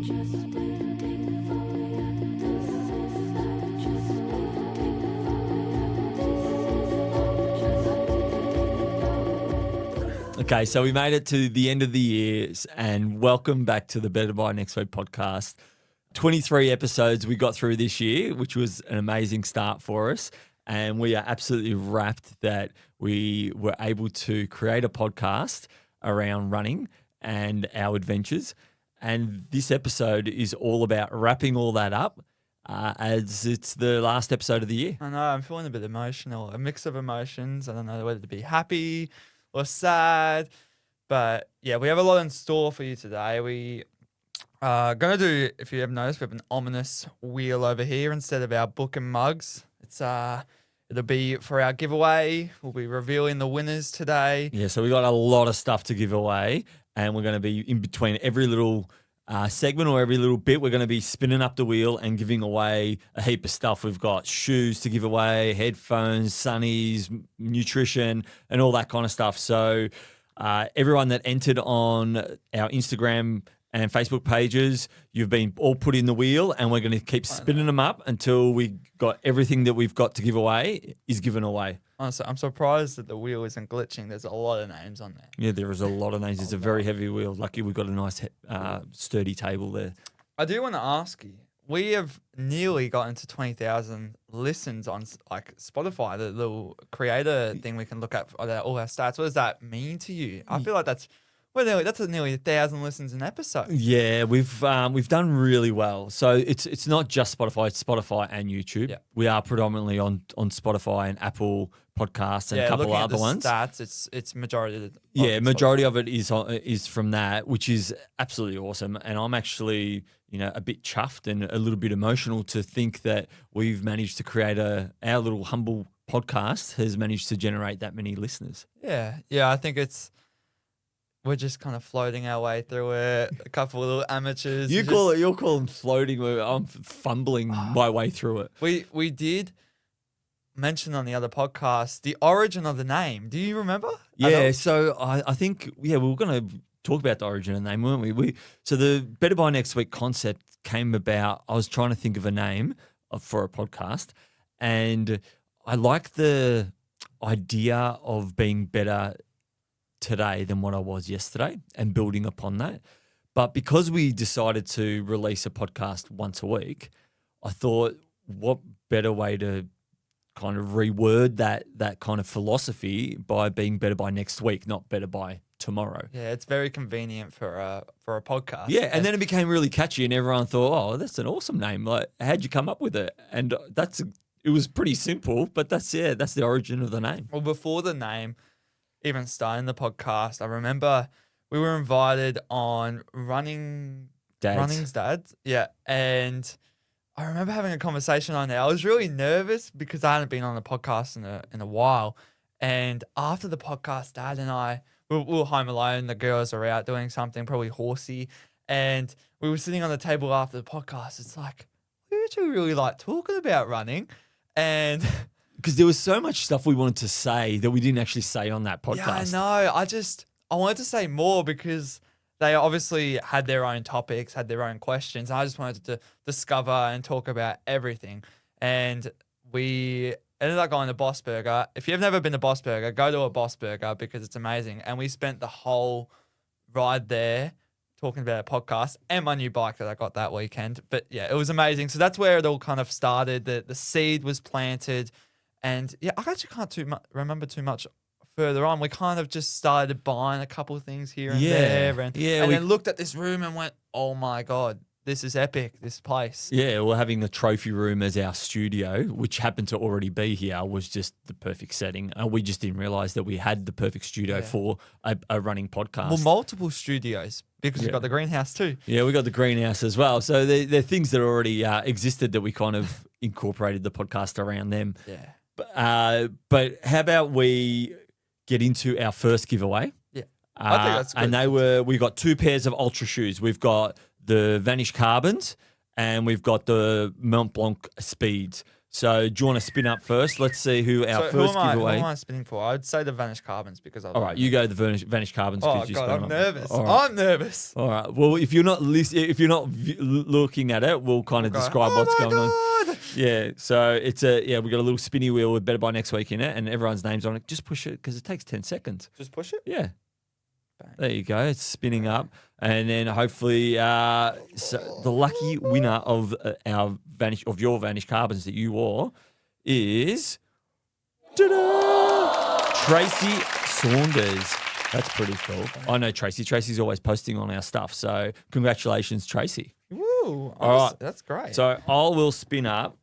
Okay, so we made it to the end of the year, and welcome back to the Better by Next Week podcast. 23 episodes we got through this year, which was an amazing start for us. And we are absolutely wrapped that we were able to create a podcast around running and our adventures. And this episode is all about wrapping all that up as it's the last episode of the year. I know, I'm feeling a bit emotional, a mix of emotions. I don't know whether to be happy or sad, but yeah, we have a lot in store for you today. We are going to do, if you have noticed, we have an ominous wheel over here instead of our book and mugs. It'll be for our giveaway. We'll be revealing the winners today. Yeah, so we got a lot of stuff to give away, and we're going to be in between every little segment or every little bit. We're going to be spinning up the wheel and giving away a heap of stuff. We've got shoes to give away, headphones, sunnies, nutrition, and all that kind of stuff. So everyone that entered on our Instagram and Facebook pages, you've been all put in the wheel, and we're going to keep spinning them up until we got everything that we've got to give away is given away. Honestly, I'm surprised that the wheel isn't glitching. There's a lot of names on there. Yeah, there is a lot of names. It's a very heavy wheel. Lucky we've got a nice sturdy table there. I do want to ask you, we have nearly gotten to 20,000 listens on like Spotify, the little creator thing we can look at all our stats. What does that mean to you? I feel like that's nearly 1,000 listens an episode. Yeah, we've done really well. So it's not just Spotify; it's Spotify and YouTube. Yeah. We are predominantly on Spotify and Apple Podcasts and a couple looking other at the ones. Stats, it's majority. Majority of it is from that, which is absolutely awesome. And I'm actually a bit chuffed and a little bit emotional to think that we've managed to create our little humble podcast has managed to generate that many listeners. Yeah, I think we're just kind of floating our way through it. A couple of little amateurs. You're calling floating. I'm fumbling my way through it. We did mention on the other podcast the origin of the name. Do you remember? Yeah, so I think we were going to talk about the origin of the name, weren't we? So the Better by Next Week concept came about. I was trying to think of a name for a podcast, and I like the idea of being better today than what I was yesterday and building upon that. But because we decided to release a podcast once a week, I thought, what better way to kind of reword that kind of philosophy by being better by next week, not better by tomorrow. Yeah, it's very convenient for a podcast. Yeah, and then it became really catchy, and everyone thought, "Oh, that's an awesome name! Like, how'd you come up with it?" And it was pretty simple, but that's the origin of the name. Well, before the name even starting the podcast, I remember we were invited on Running's Dads. Yeah, and I remember having a conversation on there. I was really nervous because I hadn't been on a podcast in a while. And after the podcast, Dad and I, we were home alone. The girls were out doing something, probably horsey. And we were sitting on the table after the podcast. It's like, we actually really like talking about running. And because there was so much stuff we wanted to say that we didn't actually say on that podcast. Yeah, I know. I wanted to say more because they obviously had their own topics, had their own questions. I just wanted to discover and talk about everything. And we ended up going to Boss Burger. If you've never been to Boss Burger, go to a Boss Burger because it's amazing. And we spent the whole ride there talking about a podcast and my new bike that I got that weekend. But yeah, it was amazing. So that's where it all kind of started. The seed was planted. And yeah, I actually can't remember too much further on. We kind of just started buying a couple of things here and there. And then looked at this room and went, oh my God, this is epic, this place. Yeah, we're having the trophy room as our studio, which happened to already be here, was just the perfect setting. And we just didn't realize that we had the perfect studio for a running podcast. Well, multiple studios because we've got the greenhouse too. Yeah, we got the greenhouse as well. So they're things that already existed that we kind of incorporated the podcast around them. Yeah. But how about we get into our first giveaway? Yeah, I think that's good. And we got 2 pairs of Ultra shoes. We've got the Vanish Carbons and we've got the Mont Blanc Speeds. So do you want to spin up first? Let's see who our So first who giveaway. am I spinning for? I'd say the Vanished Carbons because I All right, you go the Vanished Carbons. Oh you God, spun I'm them up. nervous. All right. I'm nervous. All right. Well, if you're not looking at it, we'll kind of describe what's going on. Yeah. So it's we got a little spinny wheel with Better By Next Week in it, and everyone's names on it. Just push it because it takes 10 seconds. Just push it. Yeah. Bang. There you go. It's spinning up, and then hopefully, so the lucky winner of your Vanished Carbons that you wore is Tracy Saunders. That's pretty cool. I know Tracy. Tracy's always posting on our stuff. So congratulations, Tracy. Woo! All right. That's great. So I will spin up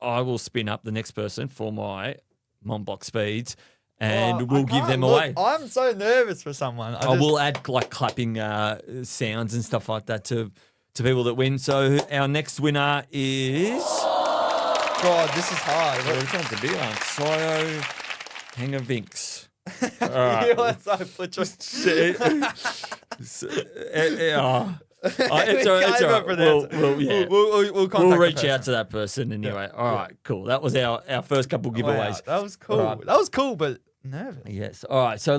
the next person for my Monblock Speeds, and we'll give them away. I'm so nervous for someone. I will add like clapping sounds and stuff like that to people that win. So our next winner is... God, this is hard. Which one's the big one? Sio Hangavinks. You want to put your It's all right. We'll reach out to that person anyway. Yeah. All right, cool. That was our first couple giveaways. Wow, that was cool. Right. That was cool, but nervous. Yes. All right. So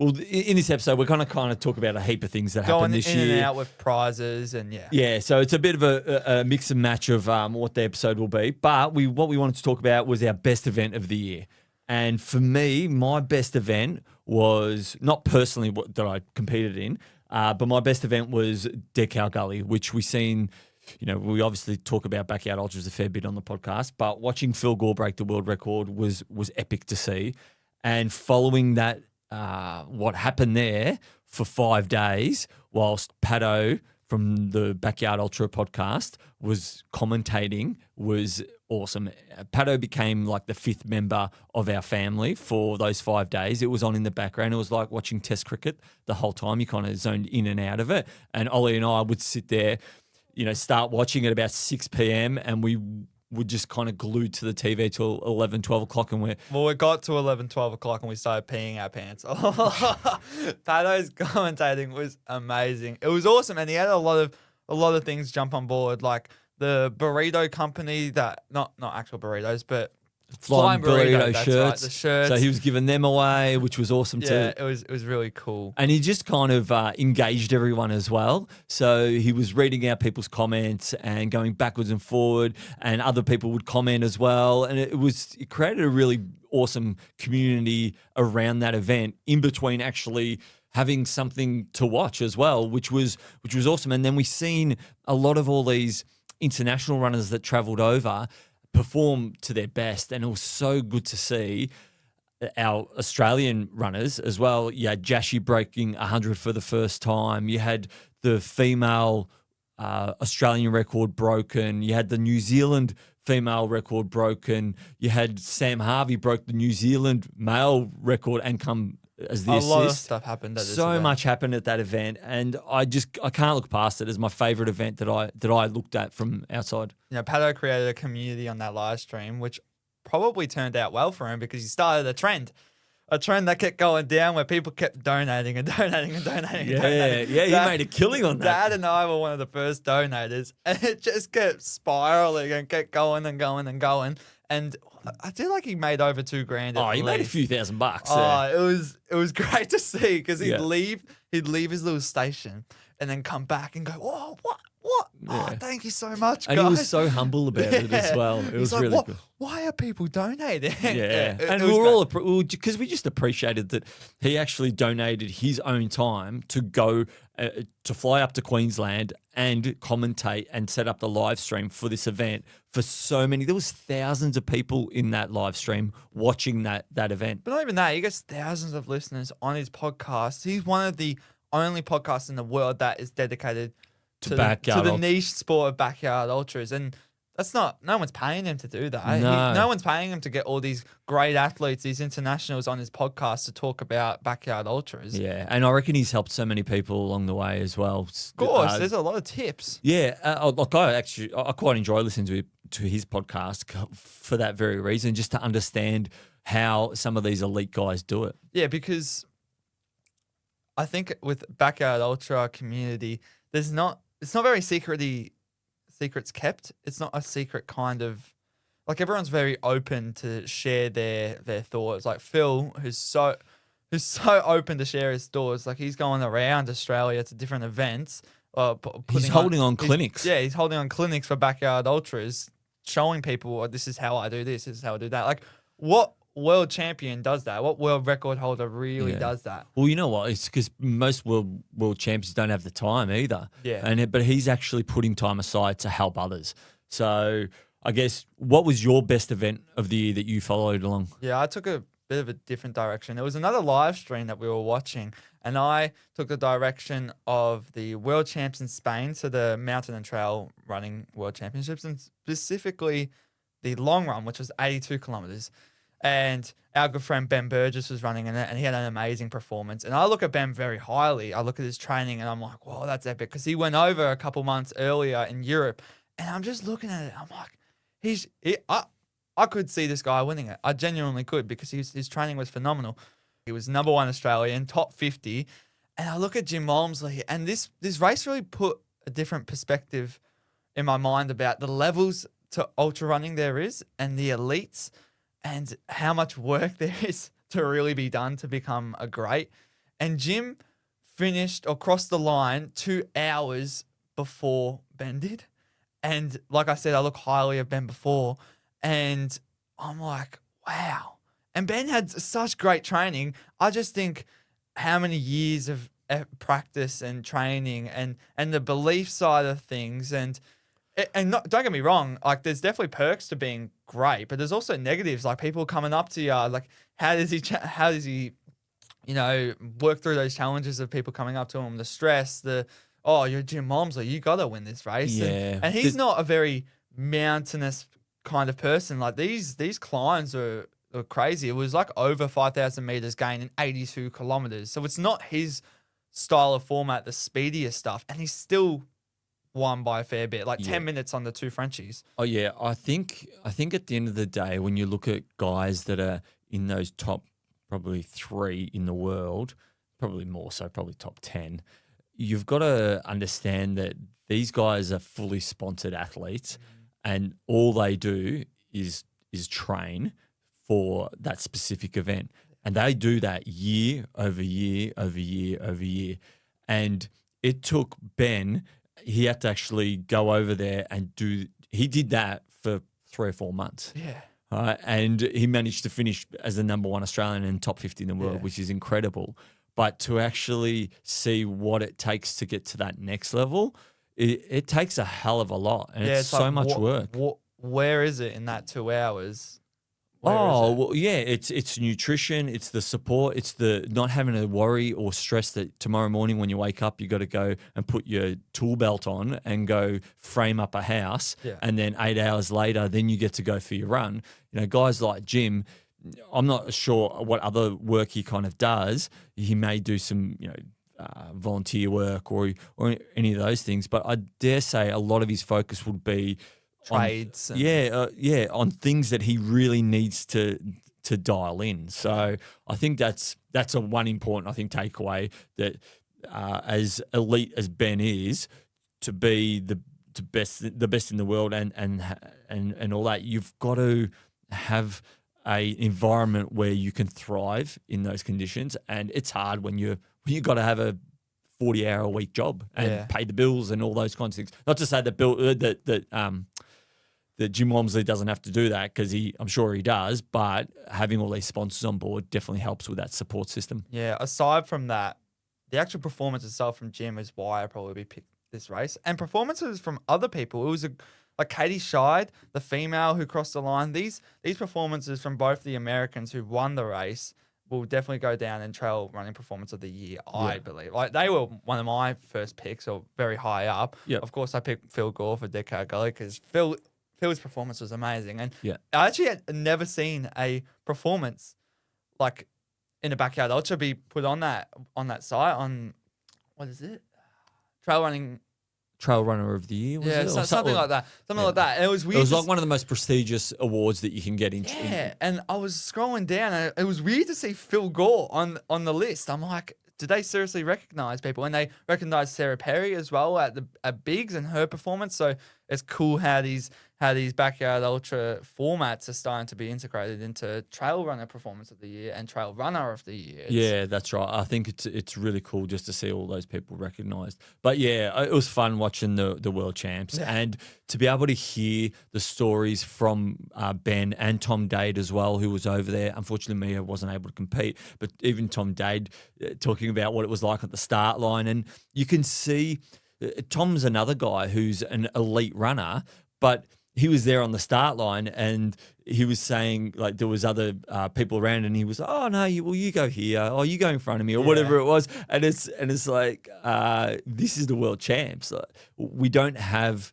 in this episode, we're going to kind of talk about a heap of things that happened this year. Going in and out with prizes and Yeah, so it's a bit of a mix and match of what the episode will be. But what we wanted to talk about was our best event of the year. And for me, my best event was not personally that I competed in, but my best event was Dead Cow Gully, which we seen. We obviously talk about Backyard Ultras a fair bit on the podcast, but watching Phil Gore break the world record was epic to see. And following that, what happened there for 5 days, whilst Pato from the Backyard Ultra podcast was commentating, was awesome. Pato became like the fifth member of our family for those 5 days. It was on in the background. It was like watching Test cricket the whole time. You kind of zoned in and out of it. And Ollie and I would sit there, start watching at about 6 p.m. and we would just kind of glued to the TV till 11, 12 o'clock. And it got to 11, 12 o'clock and we started peeing our pants. Pato's commentating was amazing. It was awesome. And he had a lot of things jump on board, like the burrito company that, not actual burritos, but Flying burrito that's shirts. right, the shirts. So he was giving them away, which was awesome too. Yeah, it was really cool. And he just kind of engaged everyone as well. So he was reading out people's comments and going backwards and forward, and other people would comment as well. And it created a really awesome community around that event, in between actually having something to watch as well, which was awesome. And then we seen a lot of all these international runners that travelled over perform to their best, and it was so good to see our Australian runners as well. You had Jashi breaking 100 for the first time. You had the female Australian record broken. You had the New Zealand female record broken. You had Sam Harvey broke the New Zealand male record and come as the assist. A lot of stuff happened at this so event. much happened at that event, and I can't look past it as my favourite event that I looked at from outside. Pato created a community on that live stream, which probably turned out well for him because he started a trend that kept going down where people kept donating and donating and donating. Yeah, he made a killing on that. Dad and I were one of the first donators, and it just kept spiraling and kept going and going and going. And I feel like he made over $2,000. Oh, he made a few $1,000. It was great to see because he'd leave his little station and then come back and go, oh, what? Yeah. Oh, thank you so much, guys. And he was so humble about it as well. It was really good. Why are people donating? Yeah. And we were all, because we just appreciated that he actually donated his own time to go to fly up to Queensland and commentate and set up the live stream for this event for so many. There was thousands of people in that live stream watching that event. But not even that. He gets thousands of listeners on his podcast. He's one of the only podcasts in the world that is dedicated to the niche sport of backyard ultras. And no one's paying him to do that. No one's paying him to get all these great athletes, these internationals on his podcast to talk about backyard ultras. Yeah, and I reckon he's helped so many people along the way as well. Of course, there's a lot of tips. Yeah, I quite enjoy listening to his podcast for that very reason, just to understand how some of these elite guys do it. Yeah, because I think with backyard ultra community, it's not very secretly secrets kept. It's not a secret kind of like everyone's very open to share their thoughts. Like Phil, who's so open to share his thoughts. Like he's going around Australia to different events. He's holding on clinics. He's holding on clinics for backyard ultras, showing people, this is how I do this is how I do that. Like, what world champion does that? What world record holder really does that? Well, you know what? It's because most world champions don't have the time either. Yeah. But he's actually putting time aside to help others. So I guess, what was your best event of the year that you followed along? Yeah, I took a bit of a different direction. There was another live stream that we were watching, and I took the direction of the World Champs in Spain, so the mountain and trail running World Championships, and specifically the long run, which was 82 kilometers. And our good friend Ben Burgess was running in it, and he had an amazing performance. And I look at Ben very highly. I look at his training, and I'm like, whoa, that's epic, because he went over a couple months earlier in Europe, and I'm just looking at it. I'm like, I could see this guy winning it. I genuinely could, because his training was phenomenal. He was number 1 Australian, top 50. And I look at Jim Walmsley, and this race really put a different perspective in my mind about the levels to ultra running there is, and the elites, and how much work there is to really be done to become a great. And Jim finished or crossed the line 2 hours before Ben did. And like I said, I look highly of Ben before, and I'm like, wow. And Ben had such great training. I just think how many years of practice and training and the belief side of things, and not, don't get me wrong, like there's definitely perks to being great, but there's also negatives, like people coming up to you, like how does he work through those challenges of people coming up to him, the stress, you're Jim Walmsley, you got to win this race. Yeah. And he's not a very mountainous kind of person. Like these climbs are crazy. It was like over 5,000 meters gain in 82 kilometers. So it's not his style of format, the speediest stuff. And he's still won by a fair bit, like 10 minutes on the 2 Frenchies. Oh yeah, I think at the end of the day, when you look at guys that are in those top probably 3 in the world, probably more so, probably top 10, you've got to understand that these guys are fully sponsored athletes, and all they do is train for that specific event. And they do that year over year over year over year. And it took Ben, he had to actually go over there and he did that for 3 or 4 months. Yeah. And he managed to finish as the number 1 Australian and top 50 in the world, which is incredible. But to actually see what it takes to get to that next level, it takes a hell of a lot. And it's so much work. Where is it in that 2 hours? Well, yeah, it's nutrition, it's the support, it's the not having to worry or stress that tomorrow morning when you wake up, you got to go and put your tool belt on and go frame up a house. And then 8 hours later, then you get to go for your run. You know, guys like Jim, I'm not sure what other work he kind of does. He may do some, volunteer work or any of those things, but I dare say a lot of his focus would be trades. On things that he really needs to dial in. So I think that's a one important, takeaway, that as elite as Ben is, to be the best in the world and all that, you've got to have a environment where you can thrive in those conditions. And it's hard when you got to have a 40-hour-a-week job and pay the bills and all those kinds of things. Not to say that Jim Walmsley doesn't have to do that, because I'm sure he does, but having all these sponsors on board definitely helps with that support system. Yeah, aside from that, the actual performance itself from Jim is why I probably picked this race. And performances from other people. It was like Katie Scheid, the female who crossed the line. These performances from both the Americans who won the race will definitely go down in trail running performance of the year, I believe. Like, they were one of my first picks, or very high up. Yep. Of course, I picked Phil Gore for Decade Gully, because Phil's performance was amazing. And Yeah. I actually had never seen a performance like in a backyard ultra be put on that site, on, what is it? Trail Runner of the Year, was it? Or Something like that. Like that. And it was weird. It was like one of the most prestigious awards that you can get into. Yeah, and I was scrolling down, and it was weird to see Phil Gore on the list. I'm like, did they seriously recognize people? And they recognized Sarah Perry as well at Biggs and her performance. So it's cool how these backyard ultra formats are starting to be integrated into trail runner performance of the year and trail runner of the year. Yeah, that's right. I think it's really cool just to see all those people recognised. But yeah, it was fun watching the world champs and to be able to hear the stories from Ben and Tom Dade as well, who was over there. Unfortunately, Mia wasn't able to compete, but even Tom Dade talking about what it was like at the start line, and you can see Tom's another guy who's an elite runner, but he was there on the start line and he was saying like there was other people around and he was, oh no, you go here, oh you go in front of me or whatever it was, and it's like this is the world champs. We don't have,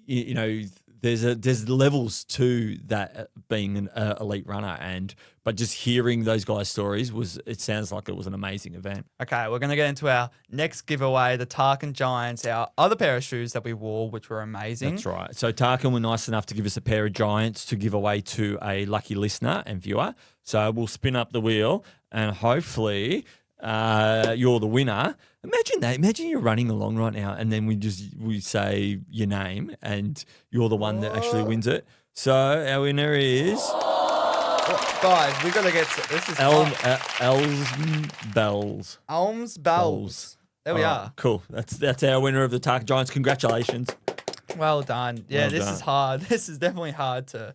you know, there's levels to that being an elite runner, but just hearing those guys' stories it sounds like it was an amazing event. Okay, we're going to get into our next giveaway, the Tarkin Giants, our other pair of shoes that we wore, which were amazing. That's right. So Tarkin were nice enough to give us a pair of Giants to give away to a lucky listener and viewer. So we'll spin up the wheel and hopefully you're the winner. Imagine that. Imagine you're running along right now and then we say your name and you're the one that actually wins it. So our winner is... Guys, we got to get... This is Bells. Elms Bells. There we are. Cool. That's our winner of the Tarkin Giants. Congratulations. Well done. Yeah, this is hard. This is definitely hard to...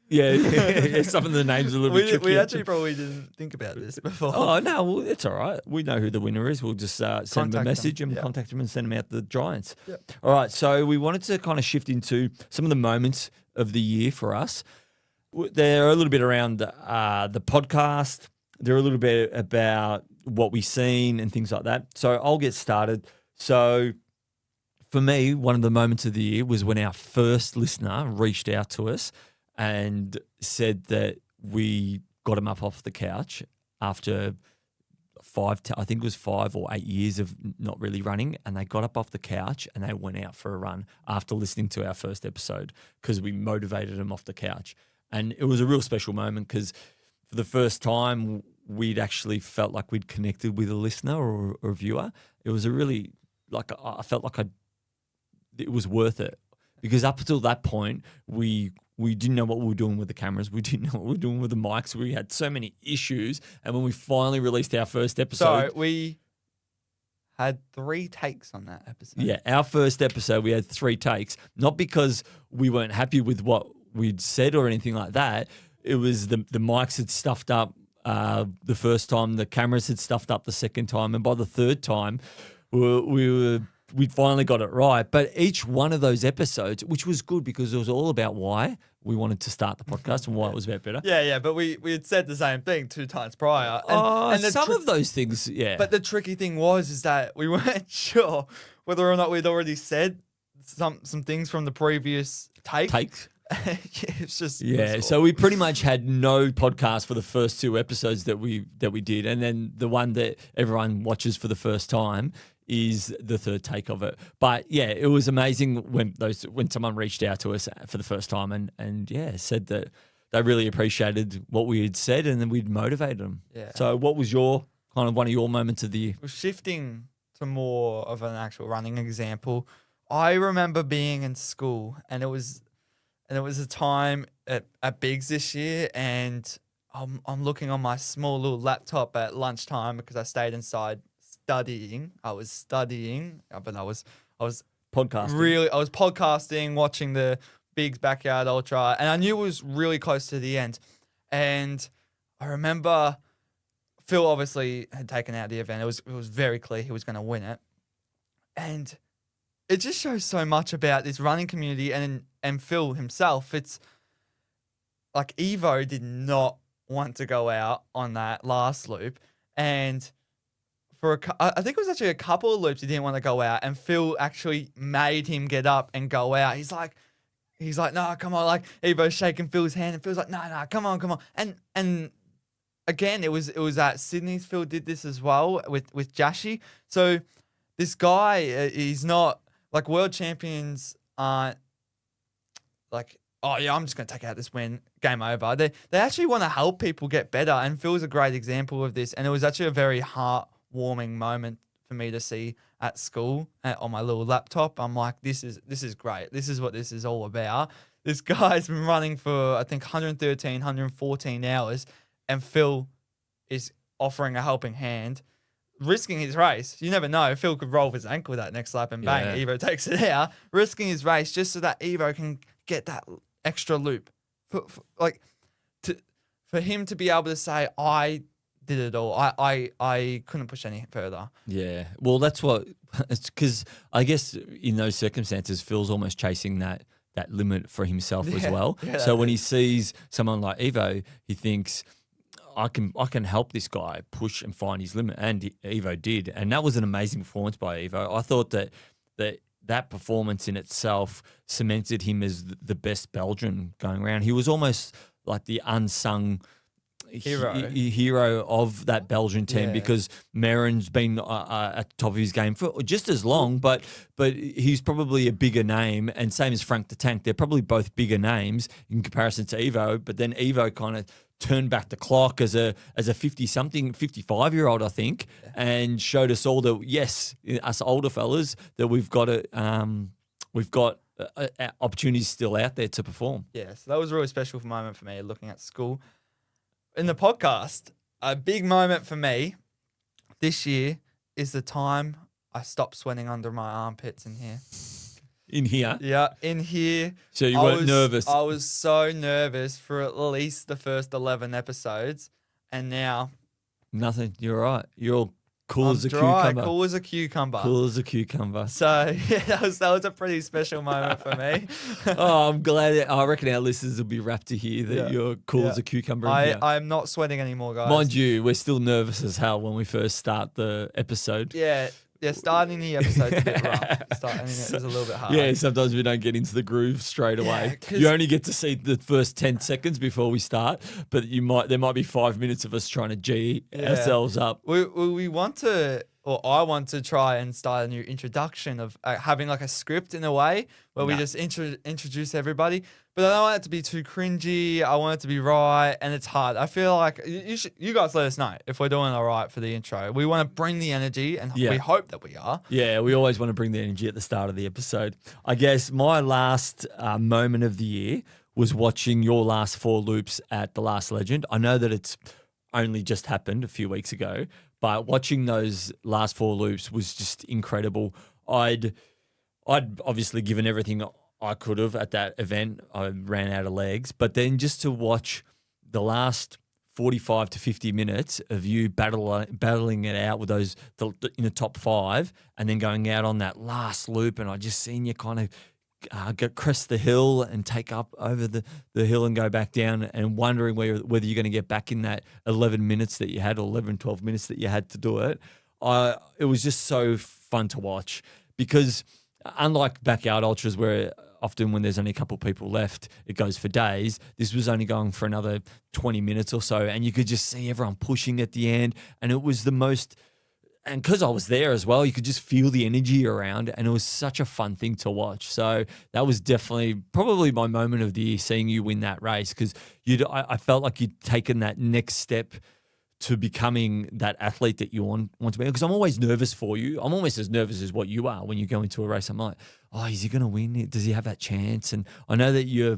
Yeah, some of the names are a little bit tricky. We actually probably didn't think about this before. Oh, no, well, it's all right. We know who the winner is. We'll just send them a message and contact them and send them out the Giants. Yep. All right, so we wanted to kind of shift into some of the moments of the year for us. They're a little bit around the podcast. They're a little bit about what we've seen and things like that. So I'll get started. So for me, one of the moments of the year was when our first listener reached out to us and said that we got him up off the couch after I think it was 5 or 8 years of not really running, and they got up off the couch and they went out for a run after listening to our first episode because we motivated them off the couch. And it was a real special moment because for the first time we'd actually felt like we'd connected with a listener or a viewer. It was a really, like, I felt like it was worth it because up until that point we didn't know what we were doing with the cameras. We didn't know what we were doing with the mics. We had so many issues. And when we finally released our first episode... So we had 3 takes on that episode. Yeah, our first episode, we had 3 takes. Not because we weren't happy with what we'd said or anything like that. It was the mics had stuffed up the first time. The cameras had stuffed up the second time. And by the third time, we'd finally got it right. But each one of those episodes, which was good because it was all about why we wanted to start the podcast and why it was about better. Yeah, but we had said the same thing 2 times prior. And some of those things, yeah. But the tricky thing is that we weren't sure whether or not we'd already said some things from the previous takes. It's just so we pretty much had no podcast for the first 2 episodes that we did, and then the one that everyone watches for the first time is the third take of it. But yeah, it was amazing when someone reached out to us for the first time and said that they really appreciated what we had said and then we'd motivated them. Yeah. So what was your kind of one of your moments of the year? Shifting to more of an actual running example, I remember being in school and it was a time at Biggs this year, and I'm looking on my small little laptop at lunchtime because I stayed inside studying. I was studying, but I was Podcasting. I was podcasting, watching the Biggs Backyard Ultra, and I knew it was really close to the end. And I remember Phil obviously had taken out the event. It was very clear he was going to win it, and it just shows so much about this running community and Phil himself. It's like Evo did not want to go out on that last loop, and I think it was actually a couple of loops he didn't want to go out, and Phil actually made him get up and go out. He's like, no, come on, like Evo's shaking Phil's hand, and Phil's like, no, come on, and again, it was at Sydney's. Phil did this as well with Jashi. So this guy, he's not like world champions aren't like, oh yeah, I'm just gonna take out this win, game over. They actually want to help people get better, and Phil's a great example of this. And it was actually a very heartwarming moment for me to see at school on my little laptop. I'm like, this is great. This is what this is all about. This guy's been running for, I think, 113, 114 hours, and Phil is offering a helping hand, risking his race. You never know. Phil could roll his ankle that next lap and bang, Evo takes it out, risking his race just so that Evo can get that extra loop. For him to be able to say, I did it all. I couldn't push any further. Yeah. Well, that's what it's because I guess in those circumstances, Phil's almost chasing that limit for himself as well. Yeah, so when he sees someone like Evo, he thinks, I can help this guy push and find his limit, and Evo did, and that was an amazing performance by Evo. I thought that performance in itself cemented him as the best Belgian going around. He was almost like the unsung hero of that Belgian team because Marin's been at the top of his game for just as long, but he's probably a bigger name, and same as Frank the Tank. They're probably both bigger names in comparison to Evo, but then Evo kind of turned back the clock as a 55-year-old, I think, and showed us all that, yes, us older fellas, that we've got opportunities still out there to perform. Yeah, so that was a really special moment for me looking at school. In the podcast, a big moment for me this year is the time I stopped sweating under my armpits in here. In here? Yeah, in here. So you weren't nervous? I was so nervous for at least the first 11 episodes, and now... Nothing. You're right. You're all cool I'm as a dry, cucumber. cool as a cucumber. Cool as a cucumber. So, yeah, that was a pretty special moment for me. Oh, I'm glad. I reckon our listeners will be rapt to hear that you're cool as a cucumber. I'm not sweating anymore, guys. Mind you, we're still nervous as hell when we first start the episode. Yeah, starting the episode's a bit rough. Starting it is a little bit hard. Yeah, sometimes we don't get into the groove straight away. You only get to see the first 10 seconds before we start, but there might be 5 minutes of us trying to G ourselves up. We want to, or I want to try and start a new introduction of having like a script in a way where we just introduce everybody. But I don't want it to be too cringy. I want it to be right, and it's hard. I feel like you guys let us know if we're doing all right for the intro. We want to bring the energy, and we hope that we are. Yeah, we always want to bring the energy at the start of the episode. I guess my last moment of the year was watching your last 4 loops at The Last Legend. I know that it's only just happened a few weeks ago, but watching those last 4 loops was just incredible. I'd obviously given everything I could have at that event. I ran out of legs, but then just to watch the last 45 to 50 minutes of you battling it out with those in the top 5, and then going out on that last loop, and I just seen you kind of crest the hill and take up over the hill and go back down, and wondering whether you're going to get back in that 11 minutes that you had, or 11, 12 minutes that you had to do it. It was just so fun to watch, because unlike backyard ultras where often when there's only a couple of people left, it goes for days, this was only going for another 20 minutes or so, and you could just see everyone pushing at the end, and it was the most... And because I was there as well, you could just feel the energy around, and it was such a fun thing to watch. So that was definitely probably my moment of the year, seeing you win that race, because I felt like you'd taken that next step to becoming that athlete that you want to be. Because I'm always nervous for you. I'm almost as nervous as what you are when you go into a race. I'm like, oh, is he going to win? Does he have that chance? And I know that you're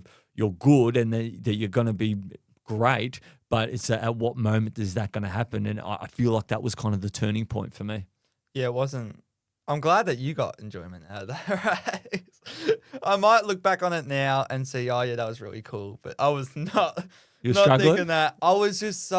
good and that you're going to be great, but it's at what moment is that going to happen? And I feel like that was kind of the turning point for me. Yeah, it wasn't. I'm glad that you got enjoyment out of that race. I might look back on it now and see, oh yeah, that was really cool. But I was not thinking that. I was just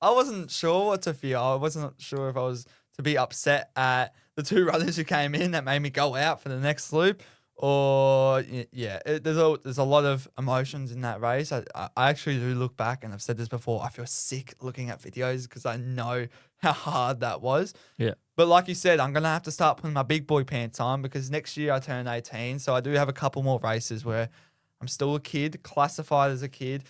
I wasn't sure what to feel. I wasn't sure if I was to be upset at the 2 runners who came in that made me go out for the next loop, or there's a lot of emotions in that race. I actually do look back, and I've said this before, I feel sick looking at videos because I know how hard that was. Yeah. But like you said, I'm going to have to start putting my big boy pants on, because next year I turn 18. So I do have a couple more races where I'm still a kid, classified as a kid.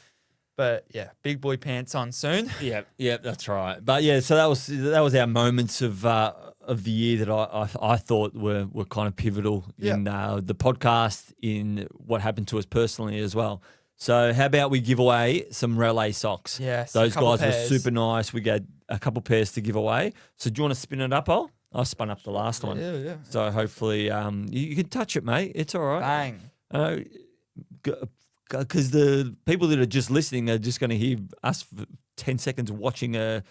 But yeah, big boy pants on soon. Yeah, that's right. But yeah, so that was our moments of the year that I thought were kind of pivotal in the podcast, in what happened to us personally as well. So how about we give away some relay socks? Yes, those guys were super nice. We got a couple pairs to give away. So do you want to spin it up, Ol? I spun up the last one. Yeah. So hopefully you can touch it, mate. It's all right. Bang. Because the people that are just listening are just going to hear us for 10 seconds watching a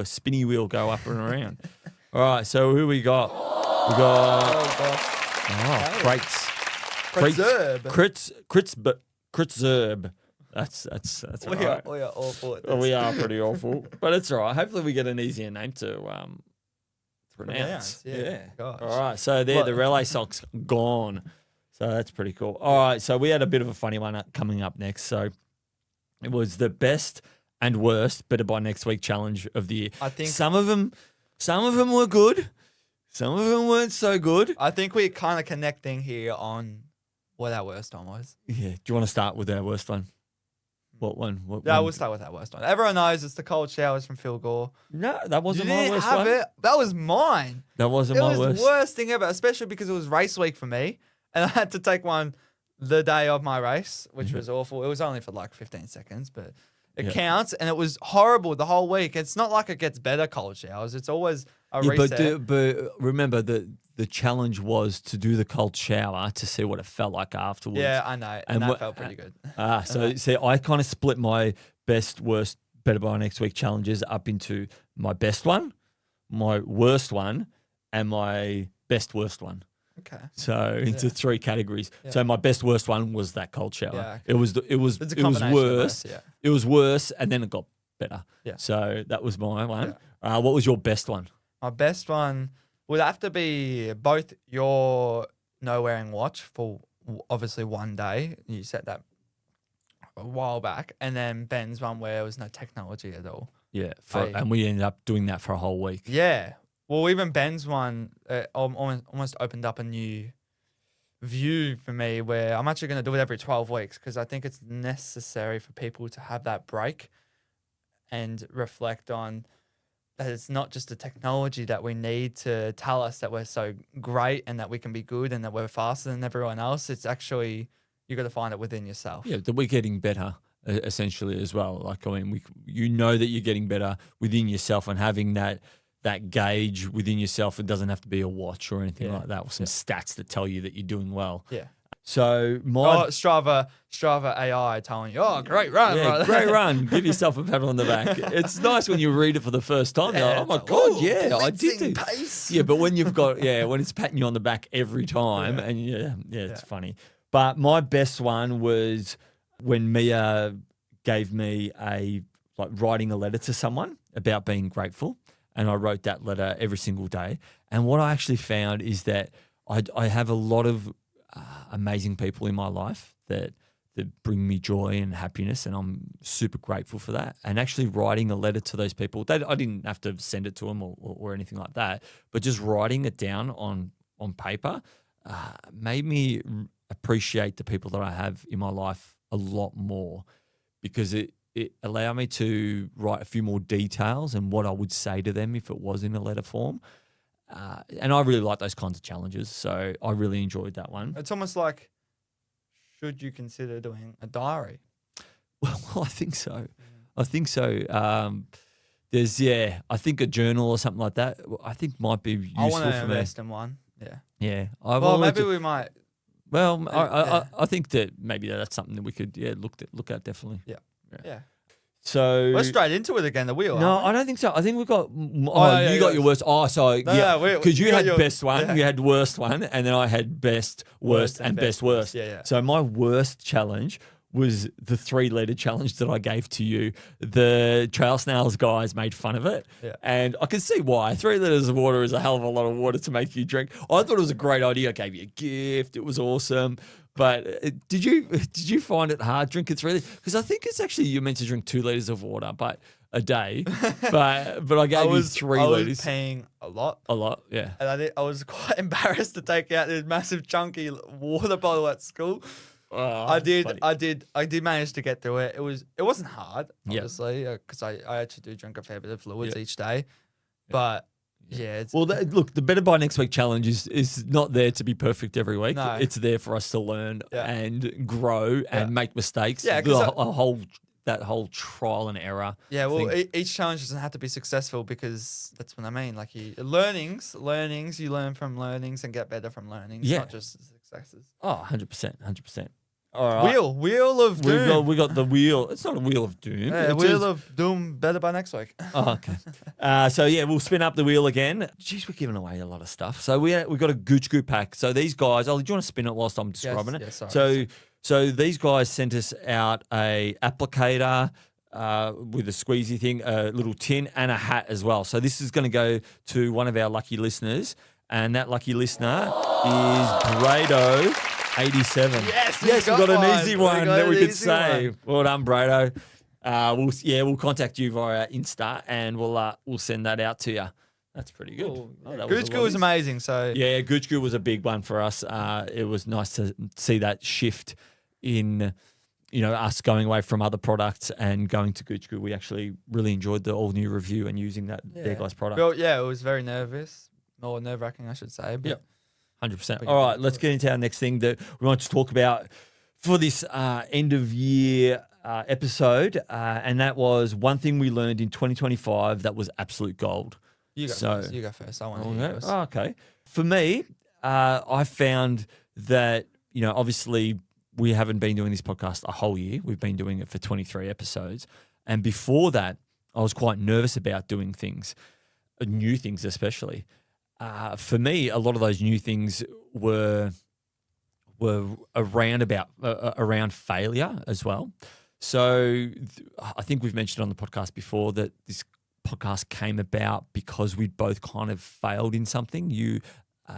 spinny wheel go up and around. All right, so who we got? We got Kritzerb. That's all right. We are awful at this. We are pretty awful, but it's all right. Hopefully we get an easier name to pronounce. Yeah. Gosh. All right, so there, the relay sock's gone. So that's pretty cool. All right, so we had a bit of a funny one coming up next. So it was the best and worst Better by Next Week challenge of the year. I think some of them were good. Some of them weren't so good. I think we're kind of connecting here on what our worst one was. Yeah. Do you want to start with our worst one? What one? We'll start with our worst one. Everyone knows it's the cold showers from Phil Gore. No, that wasn't You my didn't worst have one. it. That was mine. That wasn't It my was worst. the worst thing ever, especially because it was race week for me. And I had to take one the day of my race, which was awful. It was only for like 15 seconds, but it counts. And it was horrible the whole week. It's not like it gets better, cold showers. It's always a reset. But remember that the challenge was to do the cold shower to see what it felt like afterwards. Yeah, I know. And that felt pretty good. So see, I kind of split my best, worst, Better by Next Week challenges up into my best one, my worst one, and my best worst one. Okay. So into 3 categories. Yeah. So my best worst one was that cold shower. Yeah, okay. It was worse. Yeah. It was worse, and then it got better. Yeah. So that was my one. Yeah. What was your best one? My best one would have to be both your no wearing watch for obviously one day. You set that a while back, and then Ben's one where there was no technology at all. Yeah. And we ended up doing that for a whole week. Yeah. Well, even Ben's one almost opened up a new view for me where I'm actually going to do it every 12 weeks because I think it's necessary for people to have that break and reflect on that it's not just the technology that we need to tell us that we're so great and that we can be good and that we're faster than everyone else. It's actually, you got to find it within yourself. Yeah, that we're getting better essentially as well. Like, I mean, you know that you're getting better within yourself and having that gauge within yourself. It doesn't have to be a watch or anything like that, or some stats that tell you that you're doing well. Yeah. So Strava AI telling you, great run. Yeah, right? Great run. Give yourself a pat on the back. It's nice when you read it for the first time. You're like, oh my God, I did pace. Yeah, but when you've got, when it's patting you on the back every time and it's funny. But my best one was when Mia gave me writing a letter to someone about being grateful. And I wrote that letter every single day. And what I actually found is that I have a lot of amazing people in my life that bring me joy and happiness, and I'm super grateful for that. And actually writing a letter to those people, I didn't have to send it to them or anything like that, but just writing it down on paper made me appreciate the people that I have in my life a lot more, because it allowed me to write a few more details and what I would say to them if it was in a letter form. And I really like those kinds of challenges, so I really enjoyed that one. It's almost like, should you consider doing a diary? Well, I think so. I think so. I think a journal or something like that, I think might be useful for me. I want to invest in one. Yeah. Yeah. Maybe we might. Well, I think that maybe that's something that we could look at definitely. Yeah. So we're straight into it again. The wheel. No, I don't think so. I think we've got. You got got your worst. Oh, so because you had your best one, you had worst one, and then I had best, worst, and best worst. Yeah. So my worst challenge was the 3-liter challenge that I gave to you. The Trail Snails guys made fun of it, and I can see why. 3 liters of water is a hell of a lot of water to make you drink. I thought it was a great idea. I gave you a gift. It was awesome. But did you find it hard drinking 3 liters? Because I think it's actually you're meant to drink 2 liters of water, but a day. but I gave you 3 liters. I was paying a lot. A lot, yeah. And I was quite embarrassed to take out this massive chunky water bottle at school. I did manage to get through it. It wasn't hard, obviously, because I actually do drink a fair bit of fluids each day. But look, the Better by Next Week challenge is not there to be perfect every week. No. It's there for us to learn and grow and make mistakes. Yeah, the whole that whole trial and error. Yeah, well, thing. each challenge doesn't have to be successful because that's what I mean. Like learnings, you learn from learnings and get better from learnings, Yeah. not just successes. Oh, 100%, 100%. All right. Wheel of doom. We got the wheel. It's not a wheel of doom. Yeah, It's wheel just- of doom better by next week. Oh, okay. So yeah, we'll spin up the wheel again. Jeez, we're giving away a lot of stuff. So we got a Gooch Goo pack. So these guys, Ollie, do you want to spin it whilst I'm describing it? Yes, sorry. So these guys sent us out a applicator with a squeezy thing, a little tin, and a hat as well. So this is going to go to one of our lucky listeners, and that lucky listener is Brado87. Yes, we got an easy one that we could say. one. Well done, Brado. We'll contact you via Insta, and we'll send that out to you. That's pretty good. Cool. Oh, that Gooch Goo was amazing. So Yeah, Gooch Goo was a big one for us. It was nice to see that shift in, us going away from other products and going to Gooch Goo. We actually really enjoyed the all new review and using their guys' product. Well, yeah, it was very nerve-wracking, I should say. But Yep. 100%. All right, let's get into our next thing that we want to talk about for this end of year episode, and that was one thing we learned in 2025 that was absolute gold. You go first. You go first. I want to hear yours. Oh, okay. For me, I found that, obviously we haven't been doing this podcast a whole year. We've been doing it for 23 episodes. And before that, I was quite nervous about doing things, new things especially. For me, a lot of those new things were around failure as well. So I think we've mentioned on the podcast before that this podcast came about because we'd both kind of failed in something. You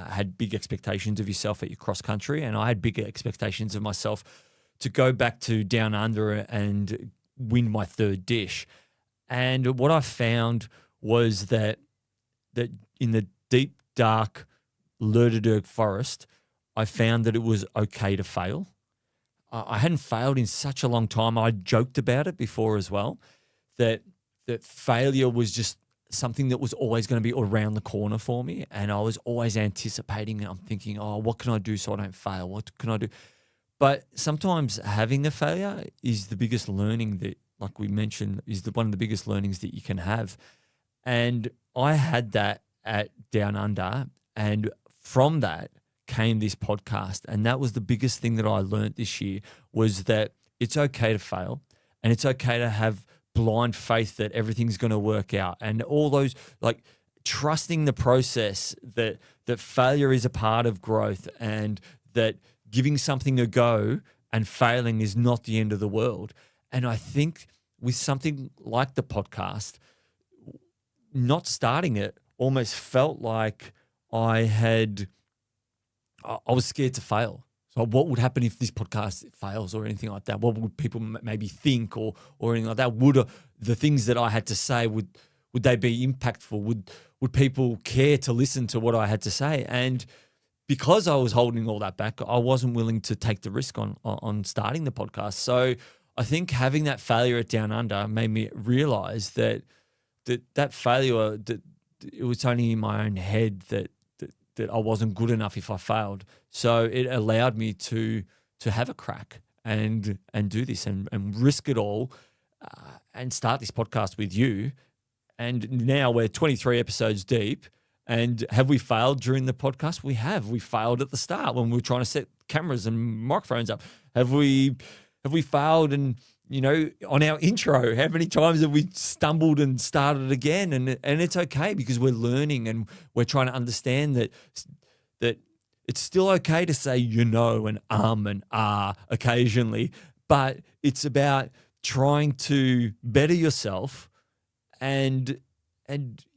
had big expectations of yourself at your cross country, and I had bigger expectations of myself to go back to Down Under and win my third dish. And what I found was that in the deep, dark Lurderderg forest, I found that it was okay to fail. I hadn't failed in such a long time. I joked about it before as well, that failure was just something that was always going to be around the corner for me. And I was always anticipating and I'm thinking, oh, what can I do so I don't fail? What can I do? But sometimes having a failure is the biggest learning that, like we mentioned, is one of the biggest learnings that you can have. And I had that at Down Under, and from that came this podcast. And that was the biggest thing that I learned this year, was that it's okay to fail and it's okay to have blind faith that everything's going to work out, and all those, like, trusting the process, that failure is a part of growth, and that giving something a go and failing is not the end of the world. And I think with something like the podcast, not starting it almost felt like I was scared to fail. So what would happen if this podcast fails or anything like that? What would people maybe think or anything like that? Would the things that I had to say, would they be impactful? Would people care to listen to what I had to say? And because I was holding all that back, I wasn't willing to take the risk on starting the podcast. So I think having that failure at Down Under made me realize that failure, that it was only in my own head that I wasn't good enough if I failed. So it allowed me to have a crack and do this and risk it all and start this podcast with you. And now we're 23 episodes deep. And have we failed during the podcast? We have. We failed at the start when we were trying to set cameras and microphones up. Have we failed on our intro? How many times have we stumbled and started again? And it's okay, because we're learning and we're trying to understand that it's still okay to say and and occasionally, but it's about trying to better yourself, and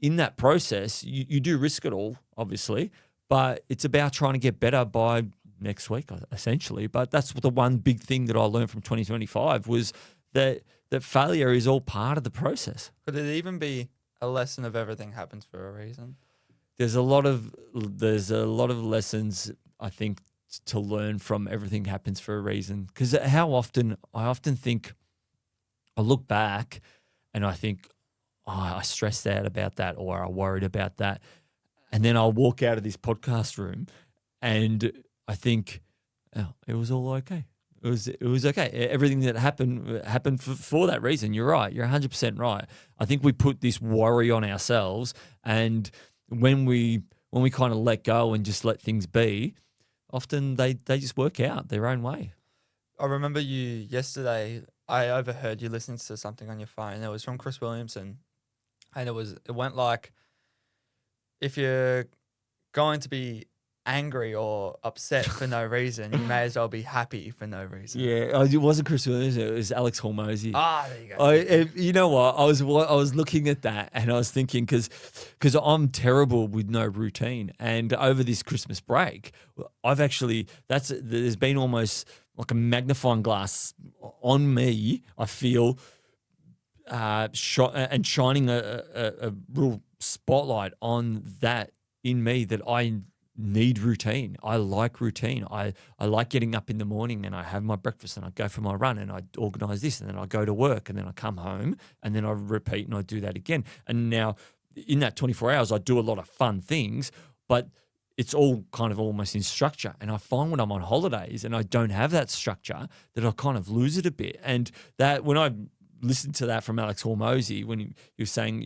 in that process you do risk it all, obviously, but it's about trying to get better by next week, essentially. But that's the one big thing that I learned from 2025, was that failure is all part of the process. Could it even be a lesson of everything happens for a reason? There's a lot of lessons, I think, to learn from everything happens for a reason. Because I often think, I look back and I think, oh, I stressed out about that, or I worried about that. And then I'll walk out of this podcast room and I think, oh, it was all okay, It was okay. Everything that happened for that reason. You're right. You're 100% right. I think we put this worry on ourselves, and when we kind of let go and just let things be, often they just work out their own way. I remember you yesterday. I overheard you listening to something on your phone. It was from Chris Williamson, and it went like, if you're going to be angry or upset for no reason, you may as well be happy for no reason. Yeah, it wasn't Chris Williams. It was Alex Hormozy. Ah, there you go. You know what? I was looking at that and I was thinking because I'm terrible with no routine, and over this Christmas break, there's been almost like a magnifying glass on me. I feel shining a real spotlight on that in me, that I need routine. I like routine. I like getting up in the morning and I have my breakfast and I go for my run and I organise this and then I go to work and then I come home and then I repeat and I do that again. And now in that 24 hours, I do a lot of fun things, but it's all kind of almost in structure. And I find when I'm on holidays and I don't have that structure, that I kind of lose it a bit. And that when I listened to that from Alex Hormozy, when he was saying,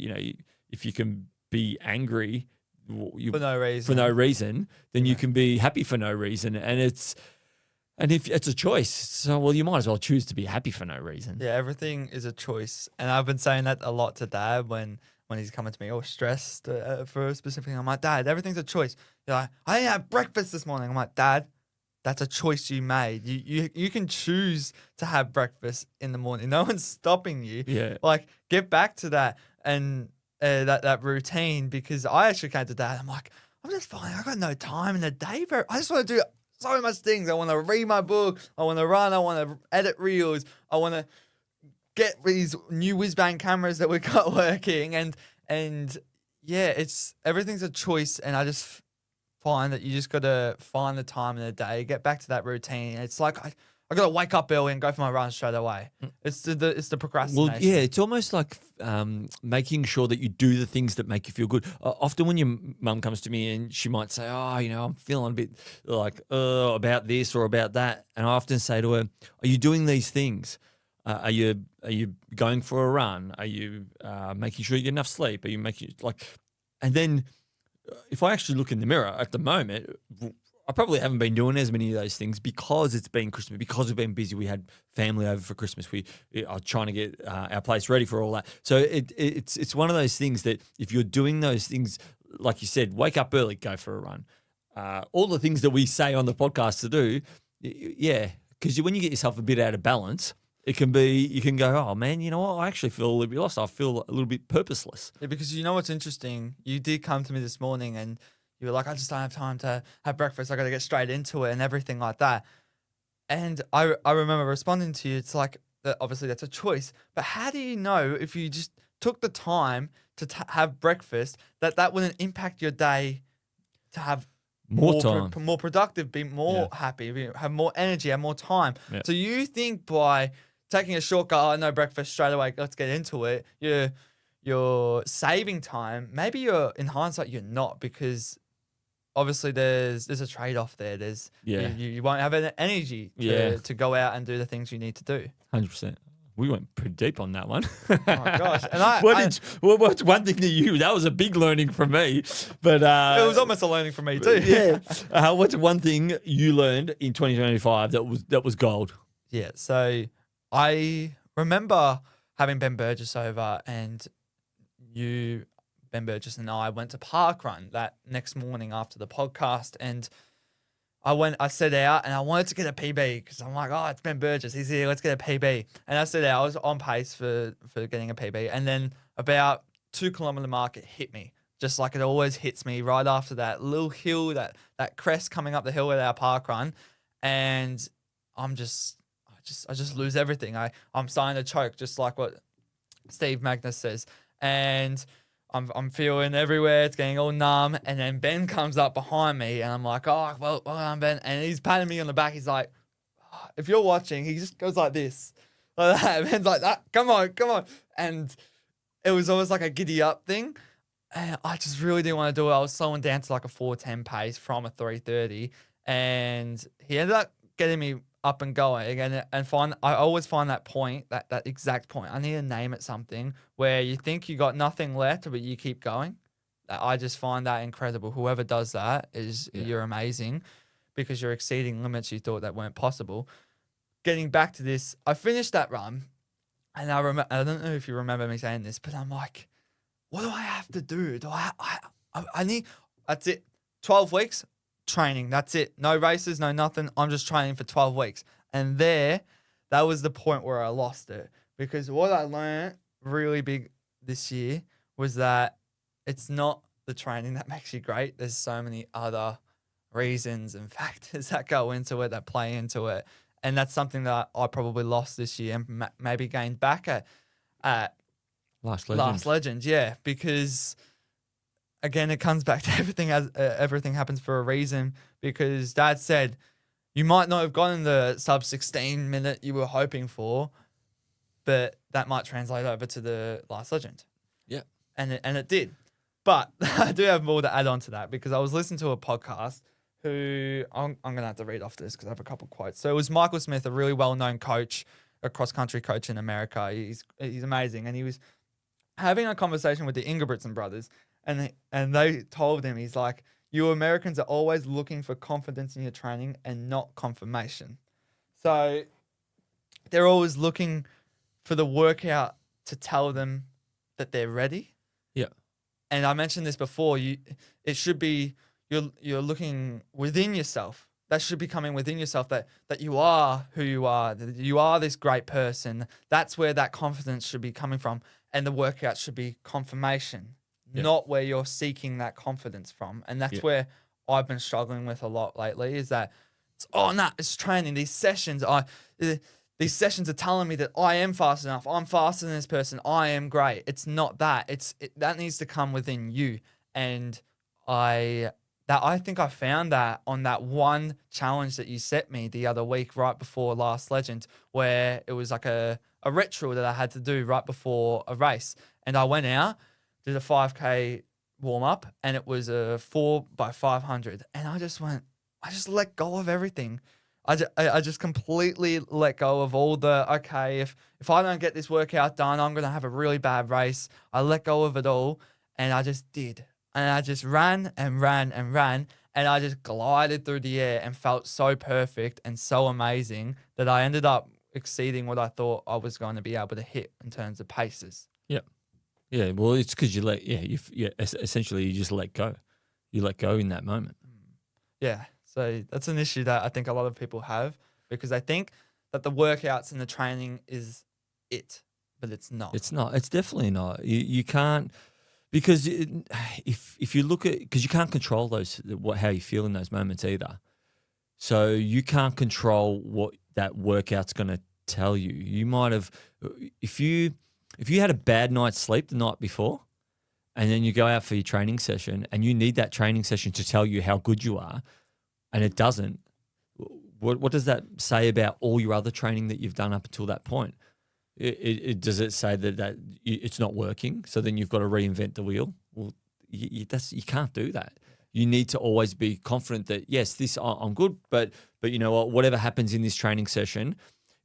if you can be angry for no reason, then you can be happy for no reason. And if it's a choice, so you might as well choose to be happy for no reason. Yeah, everything is a choice. And I've been saying that a lot to Dad when he's coming to me all stressed for a specific thing. I'm like, Dad, everything's a choice. You're like, I didn't have breakfast this morning. I'm like, Dad, that's a choice you made. You can choose to have breakfast in the morning. No one's stopping you. Yeah. Like, get back to that and that routine, because I actually came to Dad. I'm like, I'm just fine. I got no time in the day. I just want to do so much things. I want to read my book. I want to run. I want to edit reels. I want to get these new whiz-bang cameras that we got working. And yeah, everything's a choice. And I just find that you just got to find the time in the day, get back to that routine. It's like I got to wake up early and go for my run straight away. It's the procrastination. Well, yeah, it's almost like making sure that you do the things that make you feel good. Often when your mum comes to me and she might say, I'm feeling a bit like about this or about that. And I often say to her, are you doing these things? Are you going for a run? Are you making sure you get enough sleep? Are you making and then if I actually look in the mirror at the moment, I probably haven't been doing as many of those things because it's been Christmas, because we've been busy. We had family over for Christmas. We are trying to get our place ready for all that. So it's one of those things that if you're doing those things, like you said, wake up early, go for a run. All the things that we say on the podcast to do, yeah, because when you get yourself a bit out of balance, it can be, you can go, oh man, you know what? I actually feel a little bit lost. I feel a little bit purposeless. Yeah, because you know what's interesting? You did come to me this morning and you were like, I just don't have time to have breakfast. I got to get straight into it and everything like that. And I remember responding to you. It's like, obviously that's a choice. But how do you know if you just took the time to have breakfast that wouldn't impact your day to have more time, more productive, be more happy, have more energy, have more time? Yeah. So you think by taking a shortcut, no breakfast straight away, let's get into it, you're saving time. Maybe in hindsight, you're not, because obviously there's a trade-off there. You won't have any energy to go out and do the things you need to do. 100%. We went pretty deep on that one. Oh my gosh! And what's one thing that was a big learning from me, but it was almost a learning from me too. Yeah. What's one thing you learned in 2025 that was gold? Yeah. So I remember having Ben Burgess over, and Ben Burgess and I went to parkrun that next morning after the podcast, and I set out and I wanted to get a PB because I'm like, it's Ben Burgess, he's here, let's get a PB. And I set out, I was on pace for getting a PB, and then about 2 kilometer mark, it hit me, just like it always hits me right after that little hill, that crest coming up the hill with our parkrun, and I just lose everything. I'm starting to choke, just like what Steve Magnus says, and I'm feeling everywhere. It's getting all numb. And then Ben comes up behind me and I'm like, well done, Ben. And he's patting me on the back. He's like, if you're watching, he just goes like this. Like that. Ben's like, come on. And it was almost like a giddy up thing. And I just really didn't want to do it. I was slowing down to like a 4:10 pace from a 3:30. And he ended up getting me up and going again, and I always find that point, that exact point. I need to name it something where you think you got nothing left, but you keep going. I just find that incredible. Whoever does that you're amazing, because you're exceeding limits you thought that weren't possible. Getting back to this, I finished that run, and I don't know if you remember me saying this, but I'm like, what do I have to do? I need, that's it. 12 weeks training. That's it. No races, no nothing. I'm just training for 12 weeks. And that was the point where I lost it, because what I learned really big this year was that it's not the training that makes you great. There's so many other reasons and factors that go into it, that play into it. And that's something that I probably lost this year and maybe gained back at Last Legend, yeah, because again, it comes back to everything everything happens for a reason. Because Dad said you might not have gotten the sub 16 minute you were hoping for, but that might translate over to the Last Legend. Yeah, and it did. But I do have more to add on to that, because I was listening to a podcast who I'm going to have to read off this because I have a couple quotes. So it was Michael Smith, a really well-known coach, a cross-country coach in America. He's amazing, and he was having a conversation with the Ingebrigtsen brothers, and they told him, he's like, you Americans are always looking for confidence in your training and not confirmation. So they're always looking for the workout to tell them that they're ready. Yeah. And I mentioned this before, it should be you're looking within yourself. That should be coming within yourself, that you are who you are, that you are this great person. That's where that confidence should be coming from. And the workout should be confirmation, not where you're seeking that confidence from. And that's where I've been struggling with a lot lately, is that it's training. These sessions are telling me that I am fast enough. I'm faster than this person. I am great. It's not that. That needs to come within you. And I think I found that on that one challenge that you set me the other week, right before Last Legend, where it was like a ritual that I had to do right before a race. And I went out, did a 5K warm up, and it was a 4x500. And I just let go of everything. I just completely let go of all the, okay, if I don't get this workout done, I'm going to have a really bad race. I let go of it all, and I just did. And I just ran and ran and ran, and I just glided through the air and felt so perfect and so amazing that I ended up exceeding what I thought I was going to be able to hit in terms of paces. Yeah. Yeah, well, it's because essentially you just let go. You let go in that moment. Yeah, so that's an issue that I think a lot of people have, because they think that the workouts and the training is it, but it's not. It's not. It's definitely not. You can't, because if you look at, because you can't control how you feel in those moments either. So you can't control what that workout's going to tell you. You might have, if you had a bad night's sleep the night before, and then you go out for your training session, and you need that training session to tell you how good you are, and it doesn't, what does that say about all your other training that you've done up until that point? Does it say that it's not working, so then you've got to reinvent the wheel? Well, you can't do that. You need to always be confident that, yes, I'm good, but you know what? Whatever happens in this training session,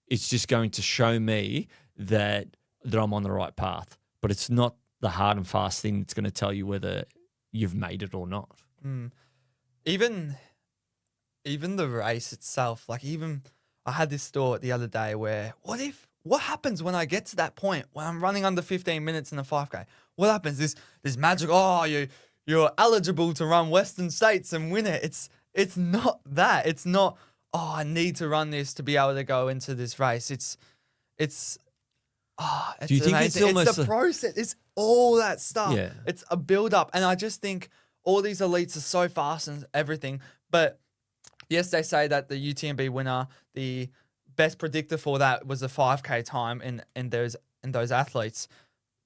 it's just going to show me that I'm on the right path. But it's not the hard and fast thing that's going to tell you whether you've made it or not. Even the race itself, like I had this thought the other day where, what happens when I get to that point when I'm running under 15 minutes in a 5K? What happens? This magic, you're eligible to run Western States and win it. It's not that. It's not, I need to run this to be able to go into this race. It's do you think amazing. It's the process. It's all that stuff. Yeah. It's a build up. And I just think all these elites are so fast and everything. But yes, they say that the UTMB winner, the best predictor for that was a 5K time in those athletes.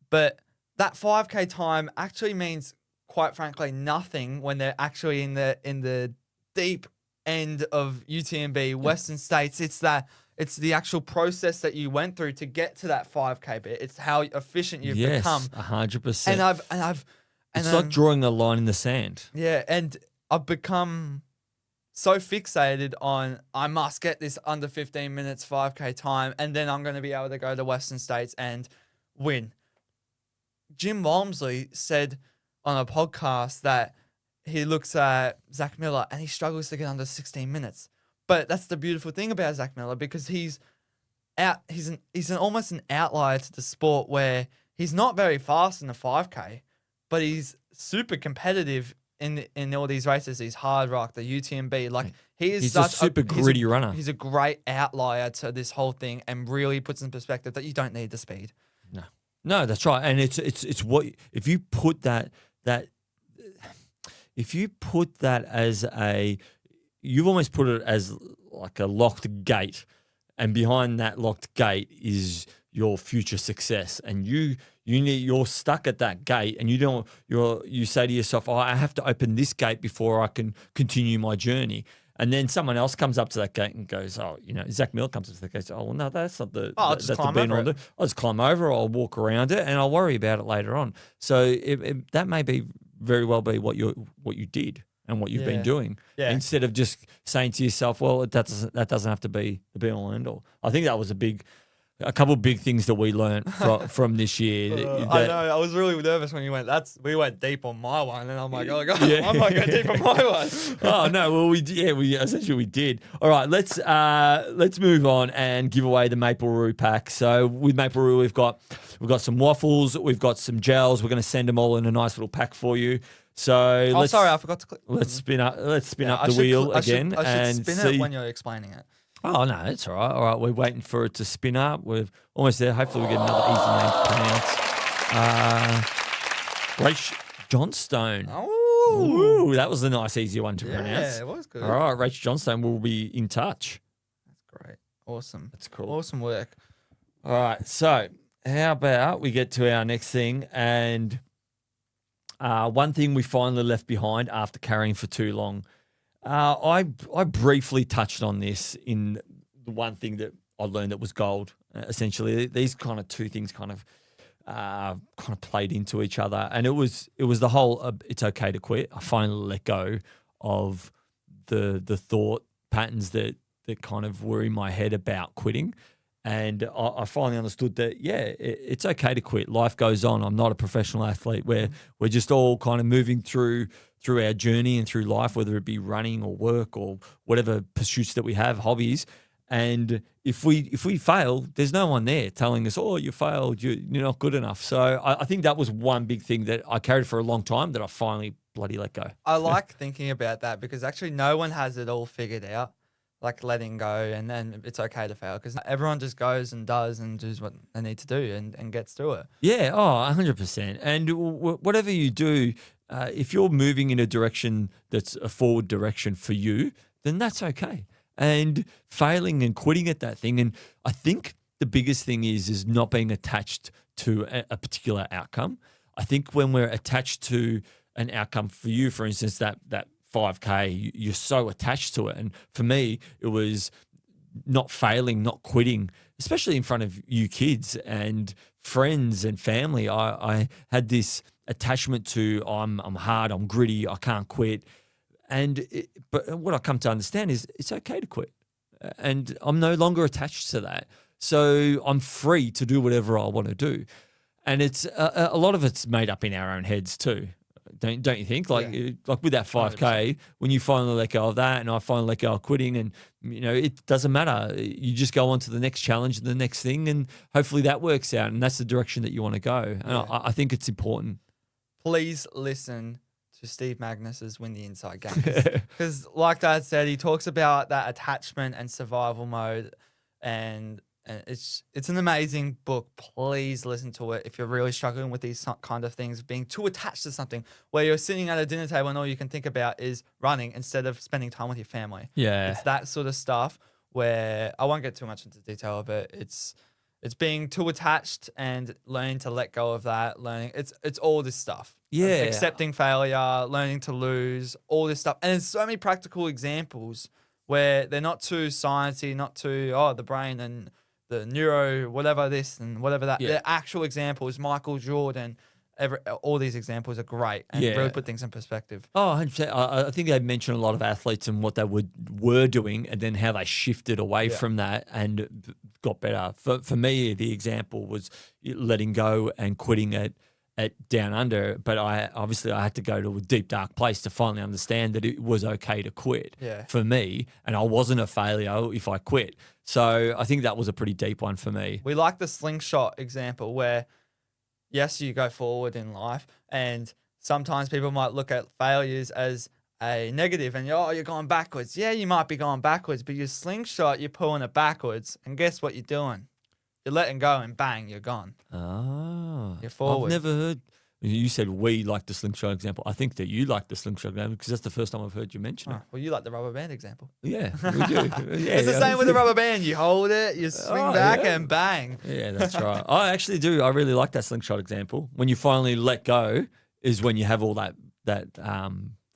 But that 5K time actually means, quite frankly, nothing when they're actually in the deep end of UTMB, Western States. It's the actual process that you went through to get to that 5K bit. It's how efficient you've become. 100%. It's like drawing a line in the sand. Yeah, and I've become so fixated on I must get this under 15 minutes 5K time, and then I'm going to be able to go to Western States and win. Jim Walmsley said on a podcast that he looks at Zach Miller and he struggles to get under 16 minutes. But that's the beautiful thing about Zach Miller, because he's almost an outlier to the sport, where he's not very fast in the 5K, but he's super competitive in all these races. He's Hard Rock, the UTMB. Like, he's a super gritty runner. He's a great outlier to this whole thing, and really puts in perspective that you don't need the speed. No, that's right. And it's what, if you put that as you've almost put it as like a locked gate, and behind that locked gate is your future success, and you're stuck at that gate, and you say to yourself, I have to open this gate before I can continue my journey. And then someone else comes up to that gate and goes, Zach Miller comes up to the gate and says, well, no, that's not the, I'll that's just the climb being over on. I'll just climb over, I'll walk around it, and I'll worry about it later on. So that may be very well be what you did and what you've been doing, instead of just saying to yourself, well, that doesn't have to be the be all and end all. I think that was a couple of big things that we learned from this year. I know. I was really nervous when you went. We went deep on my one, and I'm like, oh god, I might go deep on my one. Oh no, well we essentially we did. All right, let's move on and give away the Maple Roo pack. So with Maple Roo, we've got some waffles, we've got some gels. We're going to send them all in a nice little pack for you. So sorry, I forgot to click. Let's spin up the wheel again. I should spin it when you're explaining it. Oh, no, it's all right. All right, we're waiting for it to spin up. We're almost there. Hopefully we get another easy name to pronounce. Rach Johnstone. Oh. Ooh, that was a nice, easy one to pronounce. Yeah, it was good. All right, Rach Johnstone will be in touch. That's great. Awesome. That's cool. Awesome work. All right, so how about we get to our next thing? And one thing we finally left behind after carrying for too long. I briefly touched on this in the one thing that I learned that was gold. Essentially, these kind of two things kind of played into each other, and it was the whole it's okay to quit. I finally let go of the thought patterns that kind of were in my head about quitting, and I finally understood that it's okay to quit. Life goes on. I'm not a professional athlete. We're just all kind of moving through our journey and through life, whether it be running or work or whatever pursuits that we have, hobbies. And if we fail, there's no one there telling us, oh, you failed, you're not good enough. So I think that was one big thing that I carried for a long time that I finally bloody let go. I like thinking about that, because actually no one has it all figured out, like letting go, and then it's okay to fail, because everyone just goes and does what they need to do and gets through it. Yeah, 100%. And whatever you do, if you're moving in a direction that's a forward direction for you, then that's okay. And failing and quitting at that thing. And I think the biggest thing is not being attached to a particular outcome. I think when we're attached to an outcome, for you, for instance, that 5K, you're so attached to it. And for me, it was not failing, not quitting, especially in front of you kids and friends and family. I had this attachment to I'm hard, I'm gritty, I can't quit. But what I come to understand is it's okay to quit, and I'm no longer attached to that. So I'm free to do whatever I want to do, and it's a lot of it's made up in our own heads too. Don't you think? Like with that 5K, 100%. When you finally let go of that, and I finally let go of quitting, and it doesn't matter. You just go on to the next challenge and the next thing, and hopefully that works out, and that's the direction that you want to go. And I think it's important. Please listen to Steve Magnus's Win the Inside Games, because like Dad said, he talks about that attachment and survival mode, and it's an amazing book. Please listen to it if you're really struggling with these kind of things, being too attached to something, where you're sitting at a dinner table and all you can think about is running instead of spending time with your family. Yeah, it's that sort of stuff where I won't get too much into detail, but it's being too attached and learning to let go of that. It's all this stuff. Yeah. Accepting failure, learning to lose, all this stuff. And there's so many practical examples where they're not too sciencey, not too, the brain and the neuro, whatever this and whatever that. Yeah. They're actual examples. Michael Jordan, all these examples are great and Yeah. really put things in perspective. Oh, 100%. I think they mentioned a lot of athletes and what they were doing and then how they shifted away from that and got better. For me, the example was letting go and quitting at Down Under. But I had to go to a deep, dark place to finally understand that it was okay to quit for me. And I wasn't a failure if I quit. So I think that was a pretty deep one for me. We like the slingshot example where, yes, you go forward in life, and sometimes people might look at failures as a negative and you're going backwards. Yeah, you might be going backwards, but your slingshot, you're pulling it backwards. And guess what you're doing? You're letting go and bang, you're gone. Oh. You're forward. I've never heard. You said we like the slingshot example. I think that you like the slingshot example because that's the first time I've heard you mention it. Oh, well, you like the rubber band example. Yeah, we do. Yeah, It's the same with the rubber band. You hold it, you swing back and bang. Yeah, that's right. I actually do. I really like that slingshot example. When you finally let go is when you have all that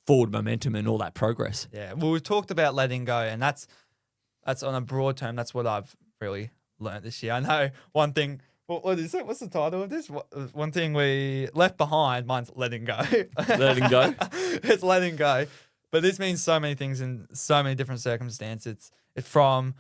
forward momentum and all that progress. Yeah. Well, we've talked about letting go, and that's on a broad term. That's what I've really learned this year. I know one thing. What is it? What's the title of this? One thing we left behind. Mine's letting go. Letting go. It's letting go. But this means so many things in so many different circumstances. It's from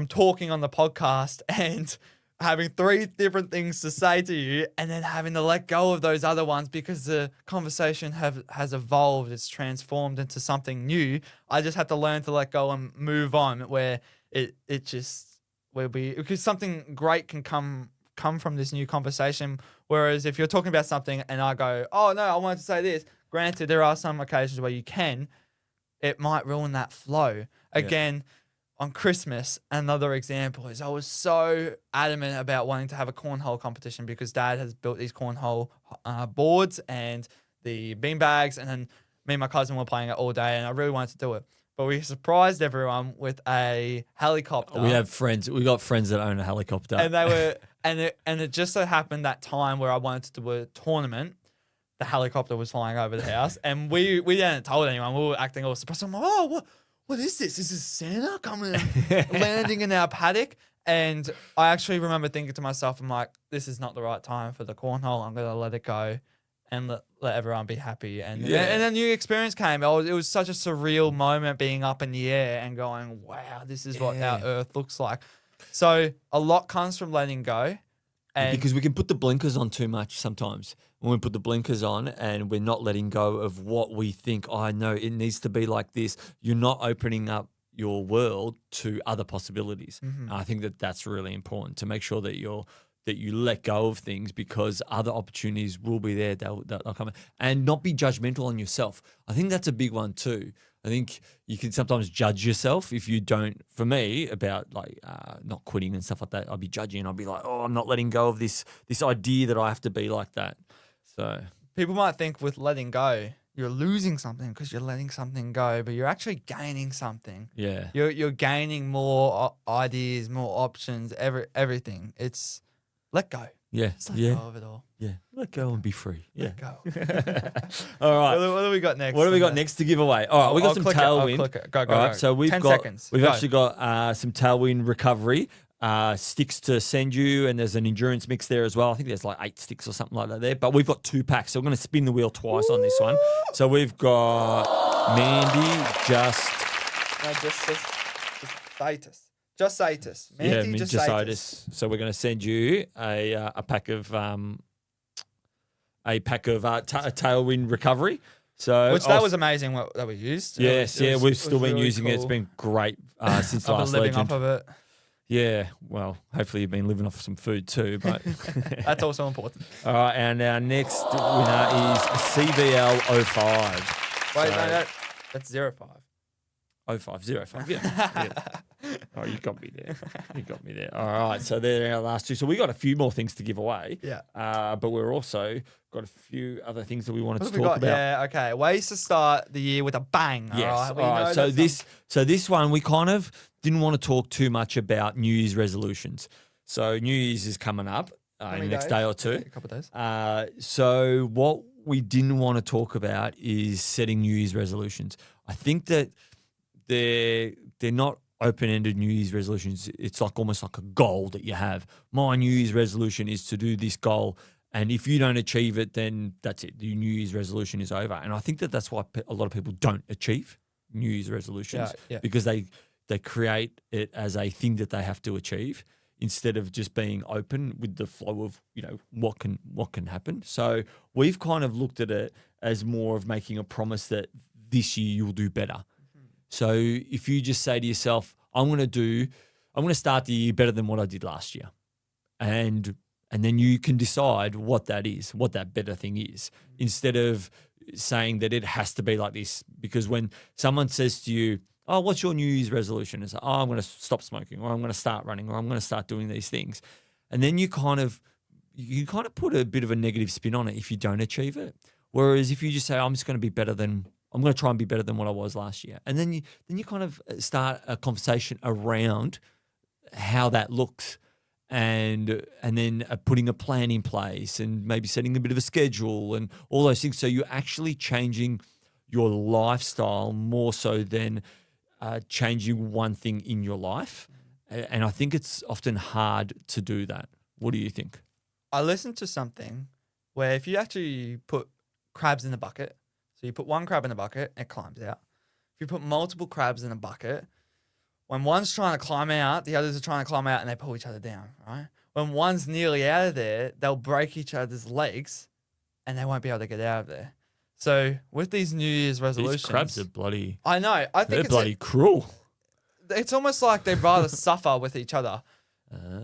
talking on the podcast and having 3 different things to say to you and then having to let go of those other ones because the conversation has evolved. It's transformed into something new. I just had to learn to let go and move on where it just will be, because something great can come from this new conversation. Whereas if you're talking about something and I go, oh no, I wanted to say this. Granted, there are some occasions where you can, it might ruin that flow. Again, on Christmas, another example is I was so adamant about wanting to have a cornhole competition because Dad has built these cornhole boards and the beanbags, and then me and my cousin were playing it all day, and I really wanted to do it. But we surprised everyone with a helicopter. We have friends. We got friends that own a helicopter, and they were, and it just so happened that time where I wanted to do a tournament, the helicopter was flying over the house, and we hadn't told anyone. We were acting all surprised. I'm like, oh, what is this? Is this Santa coming and landing in our paddock? And I actually remember thinking to myself, I'm like, this is not the right time for the cornhole. I'm going to let it go and let everyone be happy. And a new experience came. It was such a surreal moment being up in the air and going, wow, this is what our Earth looks like. So a lot comes from letting go. And because we can put the blinkers on too much sometimes. When we put the blinkers on and we're not letting go of what we think, I know it needs to be like this, you're not opening up your world to other possibilities. Mm-hmm. I think that that's really important to make sure that you let go of things because other opportunities will be there. They'll come in. And not be judgmental on yourself. I think that's a big one too. I think you can sometimes judge yourself if you don't. For me, about like not quitting and stuff like that, I'll be judging. I'll be like, oh, I'm not letting go of this idea that I have to be like that. So people might think with letting go, you're losing something because you're letting something go, but you're actually gaining something. Yeah, you're gaining more ideas, more options, everything. It's let go. Yeah, Just let go of it all. Yeah, let go and be free. Yeah. Let go. All right. What do we got next? What do we got next to give away? All right, we got some tailwind. I'll click it. Go. All right, so we've 10 got seconds. we've Go. actually got some tailwind recovery sticks to send you, and there's an endurance mix there as well. I think there's like 8 sticks or something like that there. But we've got 2 packs, so we're going to spin the wheel twice on this one. So we've got Mandy just Citus. Just Citus. Mandy, just Citus. So we're going to send you a pack of tailwind recovery. So Which that was amazing what that we used. Yes, we've still been really using it. It's cool. been great since I've last been living legend. off of it. Yeah, well, hopefully you've been living off some food too. But That's also important. All right, and our next winner is CVL 05. Wait, no, that's 05. 05. Yeah. Oh, you got me there. All right, so they're our last 2. So we got a few more things to give away. Yeah. But we're also got a few other things that we wanted What to have we talk got? about. Yeah, okay. Ways to start the year with a bang. Yes. All right. All right. So this one we kind of didn't want to talk too much about New Year's resolutions. So New Year's is coming up in the next day or 2. A couple of days. So what we didn't want to talk about is setting New Year's resolutions. I think that they're not open-ended New Year's resolutions. It's like almost like a goal that you have. My New Year's resolution is to do this goal, And if you don't achieve it, then that's it. Your New Year's resolution is over. And I think that that's why a lot of people don't achieve New Year's resolutions because they create it as a thing that they have to achieve instead of just being open with the flow of, what can happen. So we've kind of looked at it as more of making a promise that this year you'll do better. So if you just say to yourself, I'm going to start the year better than what I did last year. And then you can decide what that is, what that better thing is, instead of saying that it has to be like this. Because when someone says to you, oh, what's your New Year's resolution? It's like, oh, I'm going to stop smoking, or I'm going to start running, or I'm going to start doing these things. And then you kind of put a bit of a negative spin on it if you don't achieve it. Whereas if you just say, I'm going to try and be better than what I was last year. And then you kind of start a conversation around how that looks. And then putting a plan in place and maybe setting a bit of a schedule and all those things. So you're actually changing your lifestyle more so than changing one thing in your life. And I think it's often hard to do that. What do you think? I listened to something where if you actually put crabs in a bucket, so you put one crab in a bucket, it climbs out. If you put multiple crabs in a bucket, when one's trying to climb out, the others are trying to climb out and they pull each other down, right? When one's nearly out of there, they'll break each other's legs and they won't be able to get out of there. So with these New Year's resolutions... These crabs are bloody... I know. I think they're bloody cruel. It's almost like they'd rather suffer with each other.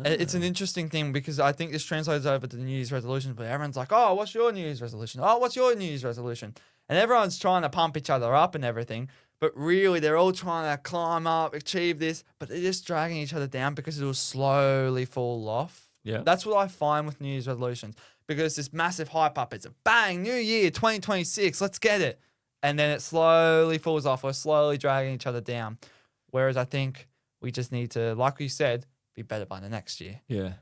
It's an interesting thing because I think this translates over to the New Year's resolutions, but everyone's like, oh, what's your New Year's resolution? Oh, what's your New Year's resolution? And everyone's trying to pump each other up and everything. But really, they're all trying to climb up, achieve this, but they're just dragging each other down because it will slowly fall off. Yeah. That's what I find with New Year's resolutions because this massive hype up, it's a bang, New Year, 2026, let's get it. And then it slowly falls off. We're slowly dragging each other down. Whereas I think we just need to, like you said, be better by the next year. Yeah.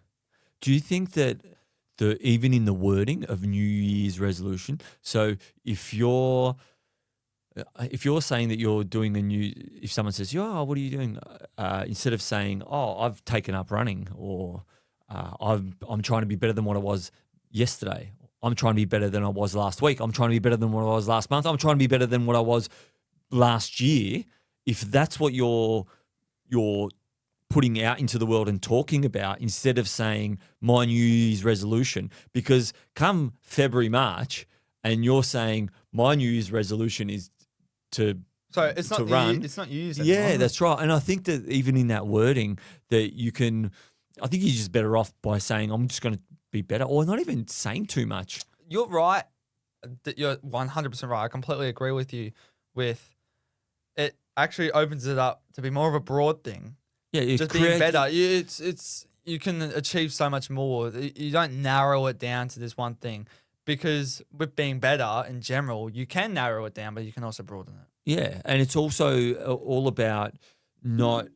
Do you think that even in the wording of New Year's resolution, so if you're saying that you're doing if someone says, "Oh, what are you doing?" Instead of saying, "Oh, I've taken up running," or I'm trying to be better than what I was yesterday. I'm trying to be better than I was last week. I'm trying to be better than what I was last month. I'm trying to be better than what I was last year. If that's what you're putting out into the world and talking about, instead of saying my New Year's resolution, because come February, March, and you're saying my New Year's resolution is to run. It's not used. Yeah, that's right. And I think that even in that wording, that I think you're just better off by saying I'm just going to be better, or not even saying too much. You're right. You're 100% right. I completely agree with you. With it, actually opens it up to be more of a broad thing. Yeah, just being better. You can achieve so much more. You don't narrow it down to this one thing. Because with being better in general, you can narrow it down, but you can also broaden it. Yeah, and it's also all about not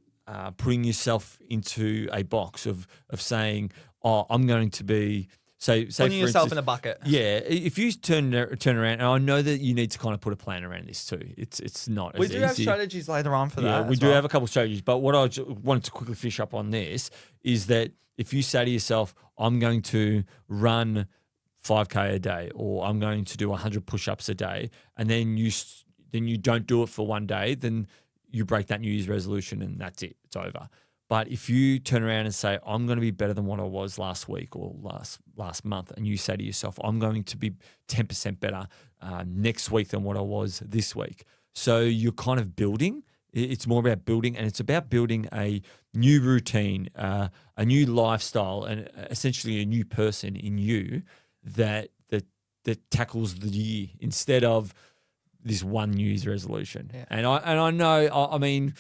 putting yourself into a box of saying, "Oh, I'm going to be." Say putting yourself in a bucket. Yeah, if you turn around, and I know that you need to kind of put a plan around this too. It's not. We do have strategies later on for that. Yeah, we do have a couple of strategies, but what I wanted to quickly finish up on this is that if you say to yourself, "I'm going to run 5K a day," or "I'm going to do 100 push-ups a day," and then you don't do it for one day, then you break that New Year's resolution and that's it. It's over. But if you turn around and say, "I'm going to be better than what I was last week or last month," and you say to yourself, "I'm going to be 10% better next week than what I was this week." So you're kind of building. It's more about building, and it's about building a new routine, a new lifestyle, and essentially a new person in you that tackles the year instead of this one New Year's resolution. Yeah. And I know, I mean,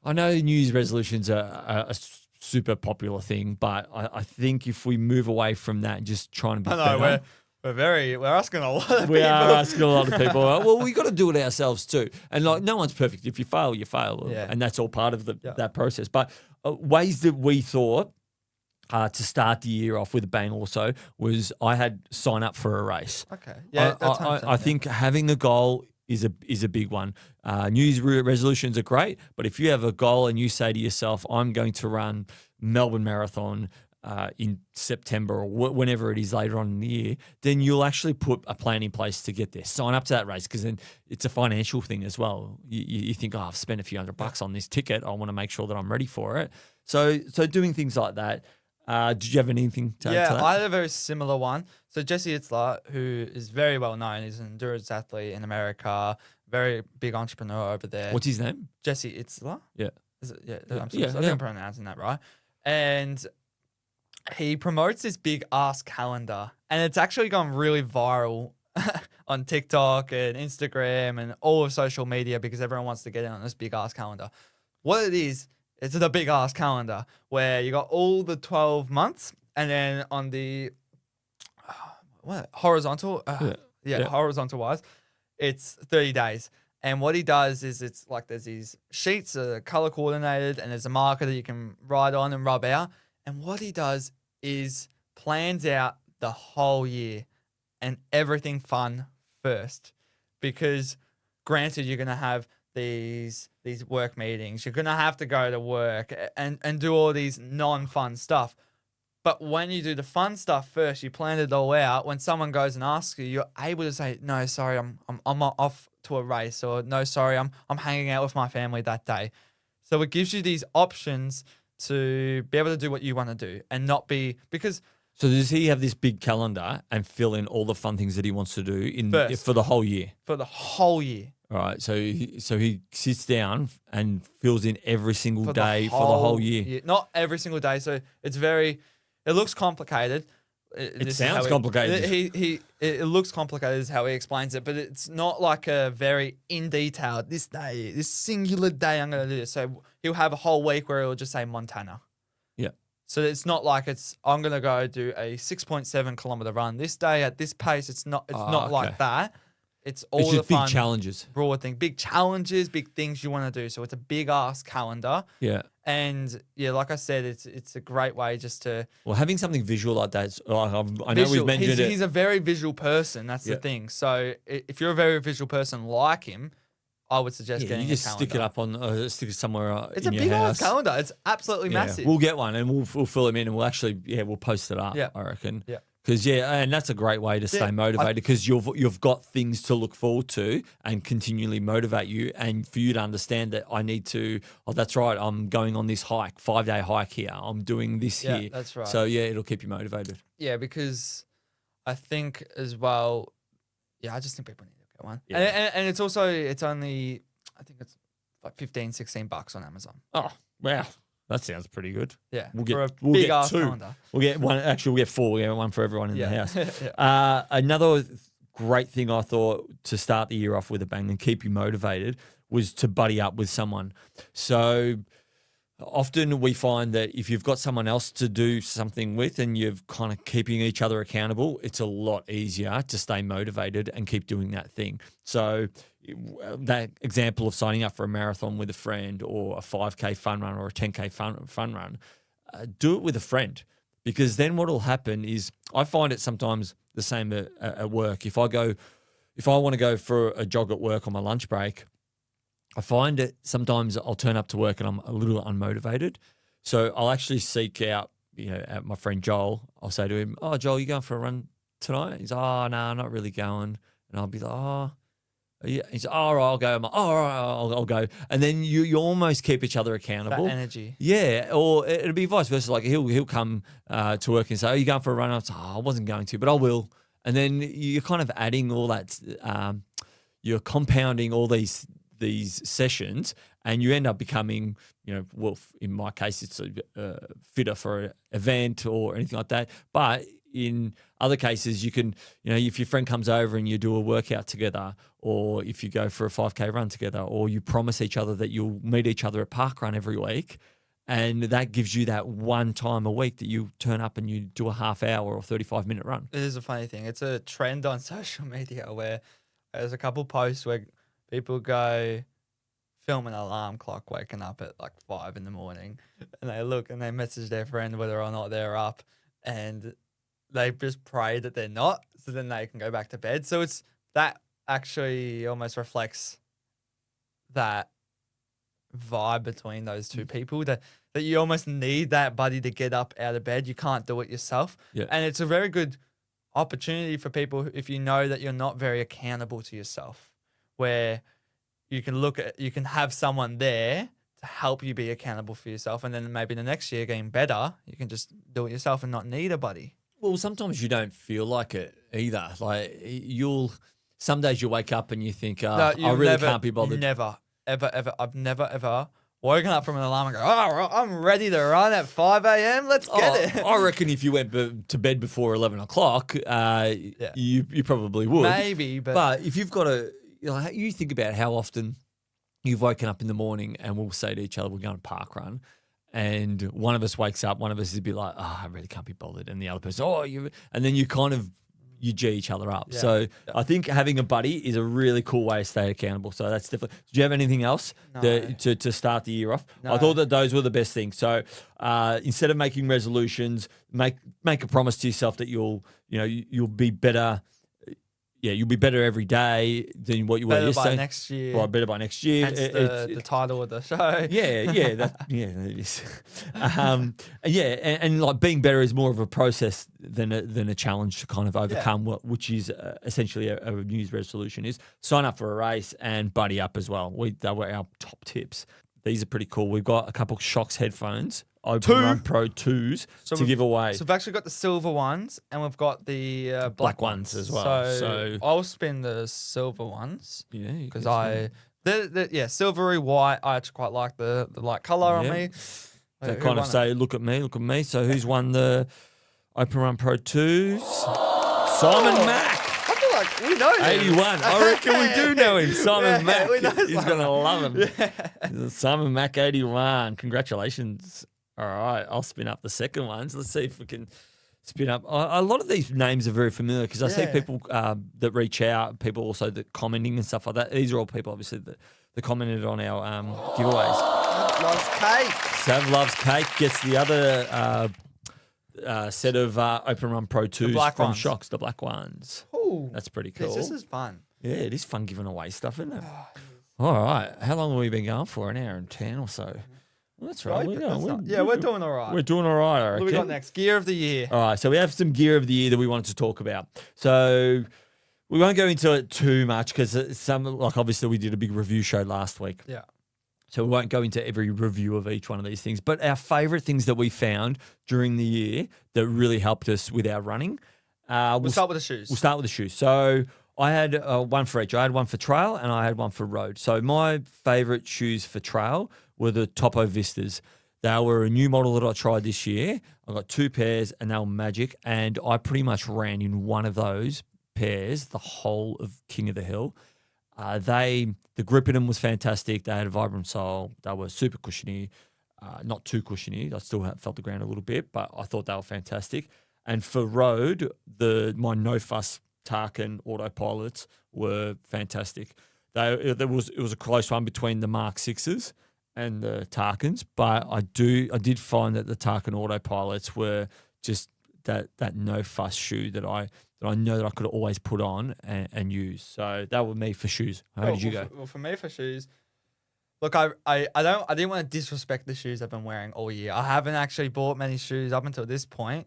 I know New Year's resolutions are a super popular thing, but I think if we move away from that and just trying to be better. We're asking a lot of people. We are asking a lot of people. Well, we got to do it ourselves too. And like, no one's perfect. If you fail, you fail. Yeah. And that's all part of that process. But ways that we thought to start the year off with a bang also was I had sign up for a race. Okay. Yeah, I think having a goal is a big one. New Year's resolutions are great, but if you have a goal and you say to yourself, "I'm going to run Melbourne Marathon in September or whenever it is later on in the year, then you'll actually put a plan in place to get there. Sign up to that race because then it's a financial thing as well. You think, oh, I've spent a few $100 on this ticket. I want to make sure that I'm ready for it. So doing things like that. Did you have anything to add to that? I had a very similar one. So Jesse Itzler, who is very well known, is an endurance athlete in America, very big entrepreneur over there. What's his name? Jesse Itzler. Yeah. Is it? Yeah, Yeah. I think I'm pronouncing that right. And he promotes this big ass calendar, and it's actually gone really viral on TikTok and Instagram and all of social media because everyone wants to get in on this big ass calendar. What it is, it's the big ass calendar where you got all the 12 months, and then on the horizontal, horizontal wise, it's 30 days. And what he does is it's like there's these sheets that are color coordinated, and there's a marker that you can write on and rub out. And what he does is plans out the whole year and everything fun first. Because granted, you're going to have these work meetings. You're going to have to go to work and do all these non-fun stuff. But when you do the fun stuff first, you plan it all out. When someone goes and asks you, you're able to say, no, sorry, I'm off to a race, or no, sorry, I'm hanging out with my family that day. So it gives you these options to be able to do what you want to do and not be because. So does he have this big calendar and fill in all the fun things that he wants to do for the whole year? For the whole year. All right. So he sits down and fills in every single day for the whole year. Not every single day. So it looks complicated. It sounds complicated. It looks complicated is how he explains it, but it's not like a very in detail. This day, this singular day, I'm going to do this. So he'll have a whole week where he'll just say Montana. Yeah. So it's not like I'm going to go do a 6.7 kilometer run this day at this pace. It's not like that. It's all just the fun, big challenges, broad thing, big challenges, big things you want to do. So it's a big ass calendar. Yeah. And yeah, like I said, it's a great way just to. Well, having something visual like that, I know we've mentioned it. He's a very visual person. That's the thing. So if you're a very visual person like him, I would suggest getting you just a calendar. stick it up on, stick it somewhere. It's in a your big house. ass calendar. It's absolutely massive. We'll get one and we'll fill them in and we'll post it up. Yeah. I reckon. Yeah. Because and that's a great way to stay motivated because you've got things to look forward to and continually motivate you, and for you to understand that I need to. Oh, that's right. I'm going on this hike, 5-day hike here. I'm doing this here. Yeah, that's right. So it'll keep you motivated. Yeah, because I think as well. Yeah, I just think people need to get one. Yeah. And it's also only I think it's like $15-$16 on Amazon. Oh wow. That sounds pretty good. Yeah, we'll big get ass two. calendar. We'll get one. Actually, we'll get 4. We'll get one for everyone in the house. Yeah. Another great thing I thought to start the year off with a bang and keep you motivated was to buddy up with someone. So often we find that if you've got someone else to do something with and you're kind of keeping each other accountable, it's a lot easier to stay motivated and keep doing that thing. So that example of signing up for a marathon with a friend or a 5K fun run or a 10K fun run, do it with a friend, because then what will happen is I find it sometimes the same at work. If I want to go for a jog at work on my lunch break, I find it sometimes I'll turn up to work and I'm a little unmotivated. So I'll actually seek out, at my friend Joel. I'll say to him, "Oh, Joel, you going for a run tonight?" He's, "Oh, no, I'm not really going." And I'll be like, "Oh, yeah." He's, "Oh, all right, I'll go." I'm like, "Oh, all right, I'll go." And then you almost keep each other accountable. That energy. Yeah, or it'll be vice versa. Like he'll come to work and say, "Oh, you going for a run?" I was like, "Oh, I wasn't going to, but I will." And then you're kind of adding all that. You're compounding all these sessions, and you end up becoming, well, in my case, it's a fitter for an event or anything like that. But in other cases, you can, if your friend comes over and you do a workout together, or if you go for a 5K run together, or you promise each other that you'll meet each other at parkrun every week, and that gives you that one time a week that you turn up and you do a half-hour or 35-minute run. It is a funny thing. It's a trend on social media where there's a couple posts where people go film an alarm clock waking up at like 5 a.m, and they look and they message their friend whether or not they're up, and they just pray that they're not, so then they can go back to bed. So it's that actually almost reflects that vibe between those two people that you almost need that buddy to get up out of bed. You can't do it yourself. Yeah. And it's a very good opportunity for people if you know that you're not very accountable to yourself, where you can have someone there to help you be accountable for yourself. And then maybe the next year getting better, you can just do it yourself and not need a buddy. Well, sometimes you don't feel like it either. Like some days you wake up and you think, I really can't be bothered. Never, ever, I've never, ever woken up from an alarm and go, I'm ready to run at 5 a.m. Let's get it. I reckon if you went to bed before 11 o'clock, you probably would. Maybe, but if you've got you think about how often you've woken up in the morning and we'll say to each other, we're going to park run. And one of us wakes up, one of us is be like, I really can't be bothered. And the other person, and then you G each other up. Yeah. So I think having a buddy is a really cool way to stay accountable. So that's definitely. Do you have anything else to start the year off? No. I thought that those were the best things. So instead of making resolutions, make a promise to yourself that you'll be better. Yeah, you'll be better every day than what you were yesterday. Better by next year. Right, better by next year. Hence the title of the show. Yeah, it is. And like being better is more of a process than a challenge to kind of overcome, which is essentially a New Year's resolution is sign up for a race and buddy up as well. They were our top tips. These are pretty cool. We've got a couple of Shocks headphones. Open Run Pro 2s to give away. So we've actually got the silver ones and we've got the black ones as well. So I'll spin the silver ones. Yeah, because silvery white. I actually quite like the light color on me. They kind of say, look at me. So who's won the Open Run Pro 2s? Simon Mack. I feel like we know him. 81. I reckon we do know him. Simon Mack. He's going to love him. Yeah. Simon Mack, 81. Congratulations. All right, I'll spin up the second ones. Let's see if we can spin up. A lot of these names are very familiar because I see people that reach out, people also that commenting and stuff like that. These are all people, obviously, that commented on our giveaways. Sav loves cake. Sav loves cake. Gets the other set of Open Run Pro 2s from Shocks, the black ones. Ooh, that's pretty cool. This is fun. Yeah, it is fun giving away stuff, isn't it? All right. How long have we been going for? An hour and 10 or so. Well, that's right. We're doing all right. We're doing all right, I reckon. What do we got next? Gear of the year. All right, so we have some gear of the year that we wanted to talk about. So we won't go into it too much because obviously we did a big review show last week. Yeah. So we won't go into every review of each one of these things. But our favourite things that we found during the year that really helped us with our running. We'll start with the shoes. We'll start with the shoes. So I had one for each. I had one for trail and I had one for road. So my favourite shoes for trail were the Topo Vistas. They were a new model that I tried this year. I got 2 pairs and they were magic. And I pretty much ran in one of those pairs the whole of King of the Hill. The grip in them was fantastic. They had a vibrant sole. They were super cushiony, not too cushiony. I still felt the ground a little bit, but I thought they were fantastic. And for road, my No Fuss Tarkin autopilots were fantastic. It was a close one between the Mark 6s and the Tarkins, but I did find that the Tarkin autopilots were just that no fuss shoe that I know that I could always put on and use. So that was me for shoes. How did you go? Well, for me for shoes, look, I didn't want to disrespect the shoes I've been wearing all year. I haven't actually bought many shoes up until this point,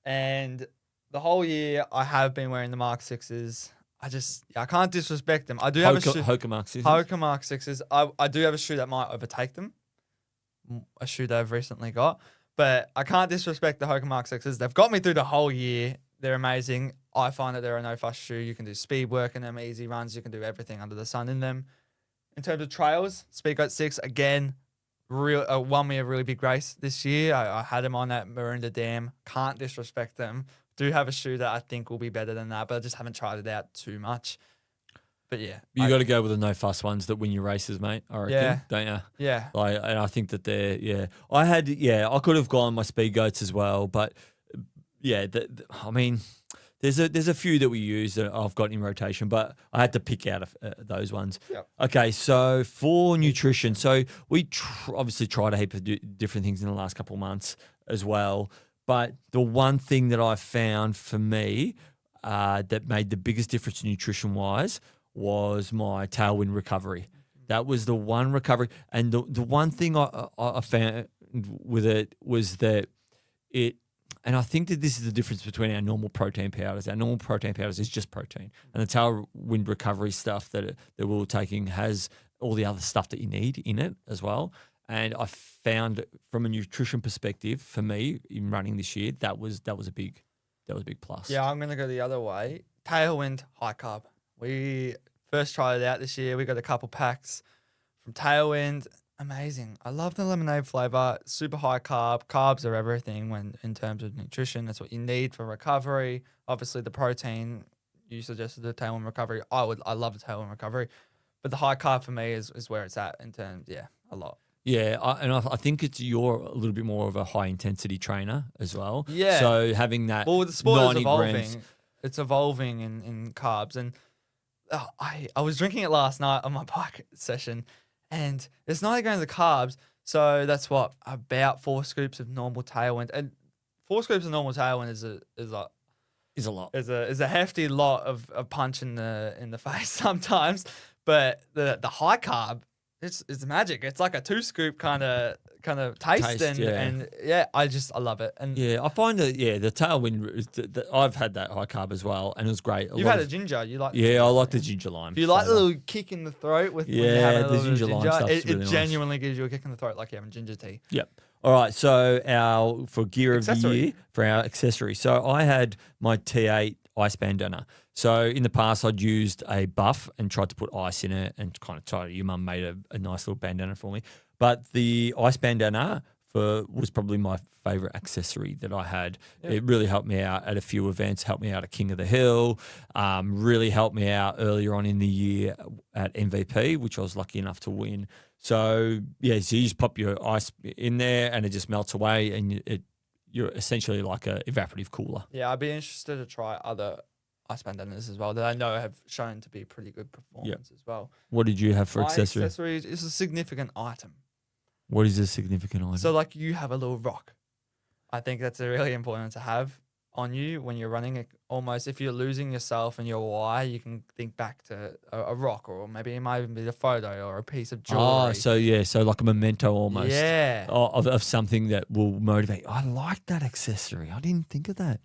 and the whole year I have been wearing the Mark 6s. I can't disrespect them. I do have a shoe. Hoka Mark 6s. Hoka Mark 6s. I do have a shoe that might overtake them. A shoe that I've recently got. But I can't disrespect the Hoka Mark 6s. They've got me through the whole year. They're amazing. I find that they're a no-fuss shoe. You can do speed work in them, easy runs. You can do everything under the sun in them. In terms of trails, Speedgoat 6, again, won me a really big race this year. I had them on that Maroondah Dam. Can't disrespect them. Do have a shoe that I think will be better than that, but I just haven't tried it out too much. But yeah. You got to go with the no-fuss ones that win your races, mate, I reckon, don't you? Yeah. And I think that I could have gone my Speedgoats as well, but yeah, there's a few that we use that I've got in rotation, but I had to pick out those ones. Yep. Okay, so for nutrition, so we obviously tried a heap of different things in the last couple of months as well, but the one thing that I found for me that made the biggest difference nutrition-wise was my tailwind recovery. That was the one recovery. And the one thing I found with it was that it, and I think that this is the difference between our normal protein powders. Our normal protein powders is just protein. And the tailwind recovery stuff that we were taking has all the other stuff that you need in it as well. And I found from a nutrition perspective, for me, in running this year, that was a big plus. Yeah, I'm going to go the other way. Tailwind, high carb. We first tried it out this year. We got a couple packs from Tailwind. Amazing. I love the lemonade flavor. Super high carb. Carbs are everything when in terms of nutrition. That's what you need for recovery. Obviously, the protein, you suggested the Tailwind recovery. I love the Tailwind recovery. But the high carb for me is where it's at in terms, a lot. Yeah, I think you're a little bit more of a high intensity trainer as well. Yeah. So having that, well, the sport is 90 evolving. grams. It's evolving in carbs, and I was drinking it last night on my bike session, and it's 90 grams of carbs. So that's what about 4 scoops of normal Tailwind, and 4 scoops of normal Tailwind is a lot. Is a hefty lot of punch in the face sometimes. But the high carb, it's magic. It's like a 2 scoop kind of taste, and I love it. And yeah, I find that the Tailwind. I've had that high carb as well, and it was great. You've had a ginger. You like? Yeah, I like the ginger lime. Do you like the little kick in the throat with when you're having a the little ginger bit of lime stuff's It really nice. genuinely gives you a kick in the throat like you're having ginger tea. Yep. All right. So for gear of the Accessory. year, for our accessory. So I had my T8 ice bandana. So in the past, I'd used a buff and tried to put ice in it and kind of tried. Your mum made a nice little bandana for me. But the ice bandana was probably my favorite accessory that I had. Yep. It really helped me out at a few events, helped me out at King of the Hill, really helped me out earlier on in the year at MVP, which I was lucky enough to win. So, so you just pop your ice in there and it just melts away and you're essentially like a evaporative cooler. Yeah, I'd be interested to try other ice bandanas as well that I know have shown to be pretty good performance as well. What did you have for My accessory? accessories is a significant item. What is a significant item? So like you have a little rock. I think that's a really important to have on you when you're running. Almost if you're losing yourself and your why, you can think back to a rock, or maybe it might even be a photo or a piece of jewelry. Oh, so like a memento almost. Yeah. Of something that will motivate. I like that accessory. I didn't think of that.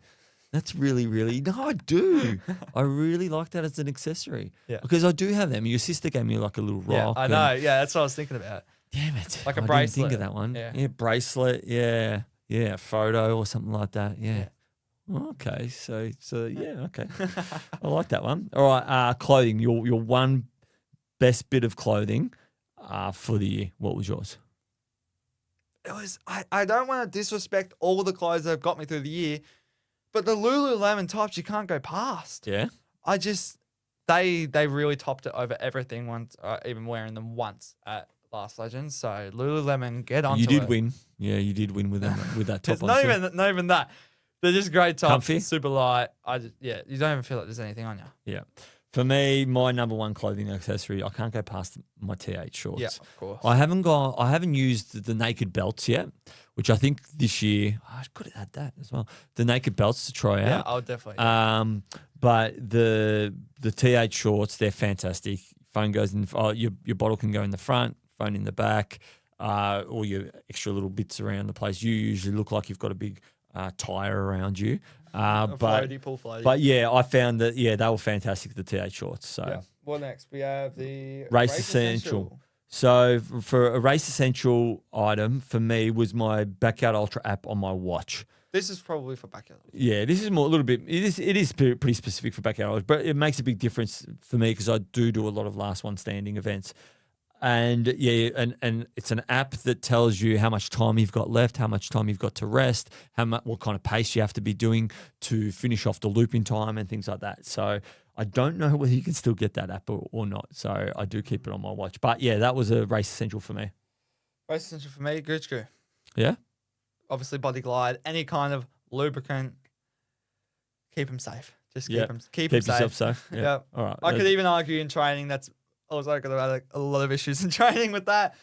That's really, really, no, I do. I really like that as an accessory. Yeah. Because I do have them. Your sister gave me like a little rock. Yeah, I know. Yeah, that's what I was thinking about. Damn it. Like a I bracelet. didn't think of that one. Yeah. Bracelet. Yeah. Yeah. Photo or something like that. Yeah. Yeah. Okay. So yeah. Okay. I like that one. All right. Clothing. Your one best bit of clothing for the year. What was yours? It was. I don't want to disrespect all the clothes that have got me through the year, but the Lululemon tops you can't go past. Yeah. They really topped it over everything once, even wearing them once at Last Legends. So Lululemon, get on. You did win. Yeah, you did win with them with that top It's on. not too. even that. They're just great tops. Comfy? Super light. You don't even feel like there's anything on you. Yeah. For me, my number one clothing accessory, I can't go past my T8 shorts. Yeah, of course. I haven't used the naked belts yet, which I think this year I could have had that as well. The naked belts to try Yeah, out. I'll definitely. But the T8 shorts, they're fantastic. Phone goes in. Your bottle can go in the front, phone in the back, all your extra little bits around the place. You usually look like you've got a big tire around you. But yeah, I found that they were fantastic. The T8 shorts. So yeah. What next? We have the Race Essential. So for a Race Essential item for me was my Backyard Ultra app on my watch. This is probably for backyard. Yeah, this is more a little bit. It is pretty specific for Backyard Ultra, but it makes a big difference for me because I do a lot of last one standing events. And and it's an app that tells you how much time you've got left, how much time you've got to rest, what kind of pace you have to be doing to finish off the loop in time and things like that. So I don't know whether you can still get that app or not. So I do keep it on my watch. But yeah, that was a Race Essential for me. Race Essential for me, Gooch Goo. Yeah? Obviously Body Glide, any kind of lubricant, keep them safe. Just keep them Keep safe. yourself safe. Yeah. Yeah. All right. I could even argue in training that's also got a lot of issues in training with that.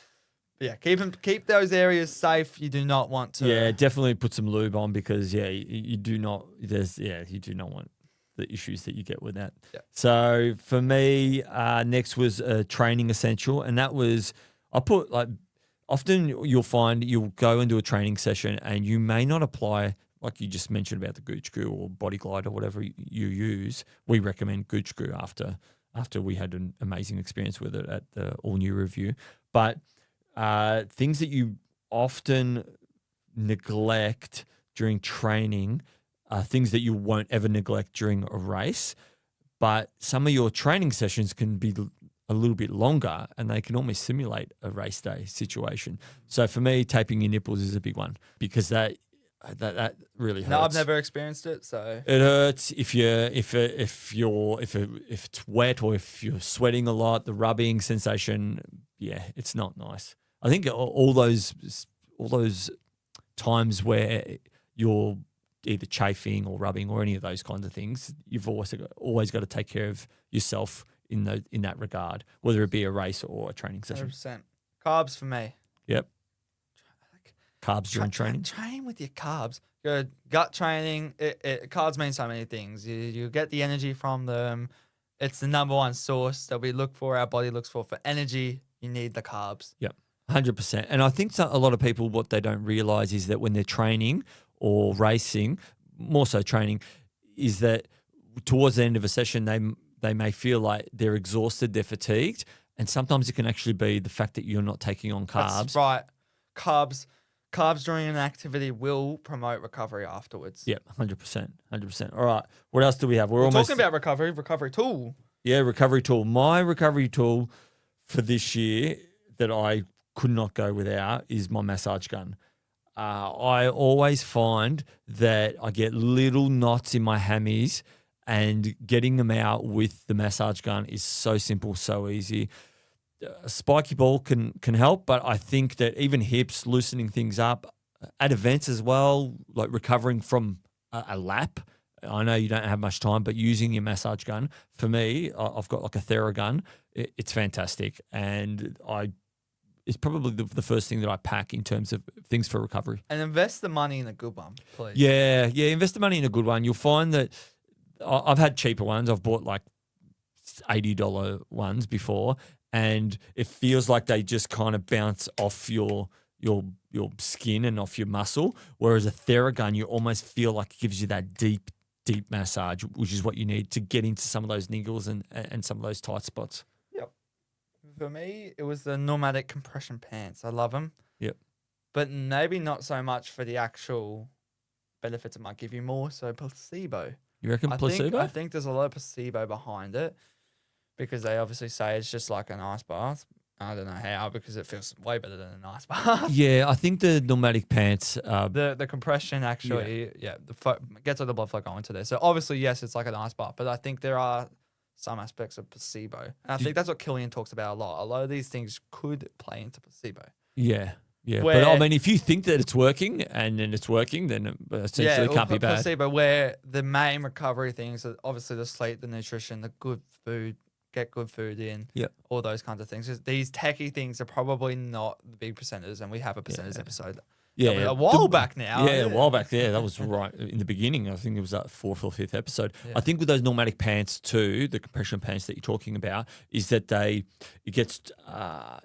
But yeah, keep those areas safe. You do not want to. Yeah, definitely put some lube on because you do not want the issues that you get with that. Yep. So for me, next was a training essential, and that was I put like often you'll find you'll go into a training session and you may not apply like you just mentioned about the Gooch Screw or Body Glide or whatever you use. We recommend Gooch Screw after we had an amazing experience with it at the all new review. But things that you often neglect during training are things that you won't ever neglect during a race. But some of your training sessions can be a little bit longer and they can almost simulate a race day situation. So for me, taping your nipples is a big one because that really hurts. No, I've never experienced it, so it hurts if it's wet or if you're sweating a lot. The rubbing sensation, yeah, it's not nice. I think all those times where you're either chafing or rubbing or any of those kinds of things, you've always got to take care of yourself in that regard, whether it be a race or a training session. 100%. Carbs for me. Yep. Carbs during training. Train with your carbs. Your gut training. Carbs mean so many things. You get the energy from them. It's the number one source that we look for. Our body looks for energy. You need the carbs. Yep, 100%. And I think a lot of people, what they don't realize is that when they're training or racing, more so training, is that towards the end of a session, they may feel like they're exhausted, they're fatigued, and sometimes it can actually be the fact that you're not taking on carbs. That's right. Carbs during an activity will promote recovery afterwards. Yep, 100%. All right, what else do we have? We're almost talking about recovery tool. Yeah, recovery tool. My recovery tool for this year that I could not go without is my massage gun. I always find that I get little knots in my hammies, and getting them out with the massage gun is so simple, so easy. A spiky ball can help, but I think that even hips, loosening things up at events as well, like recovering from a lap. I know you don't have much time, but using your massage gun, for me, I've got like a Theragun. It's fantastic, and it's probably the first thing that I pack in terms of things for recovery. And invest the money in a good one, please. Yeah, invest the money in a good one. You'll find that I've had cheaper ones. I've bought like $80 ones before, and it feels like they just kind of bounce off your skin and off your muscle. Whereas a Theragun, you almost feel like it gives you that deep massage, which is what you need to get into some of those niggles and some of those tight spots. Yep. For me, it was the pneumatic compression pants. I love them. Yep. But maybe not so much for the actual benefits it might give you, more so placebo. You reckon placebo? I think there's a lot of placebo behind it because they obviously say it's just like an ice bath. I don't know how, because it feels way better than an ice bath. Yeah, I think the pneumatic pants. The compression actually, gets all the blood flow going to there. So obviously, yes, it's like an ice bath, but I think there are some aspects of placebo. And I think that's what Killian talks about a lot. A lot of these things could play into placebo. Yeah. But I mean, if you think that it's working and then it's working, then essentially it can't be bad. Placebo, where the main recovery things are obviously the sleep, the nutrition, the good food, get good food in, all those kinds of things. These techie things are probably not the big percenters, and we have a percenters episode. A while back now. Yeah, a while back there. That was right in the beginning. I think it was that 4th or 5th episode. Yeah. I think with those pneumatic pants too, the compression pants that you're talking about, is that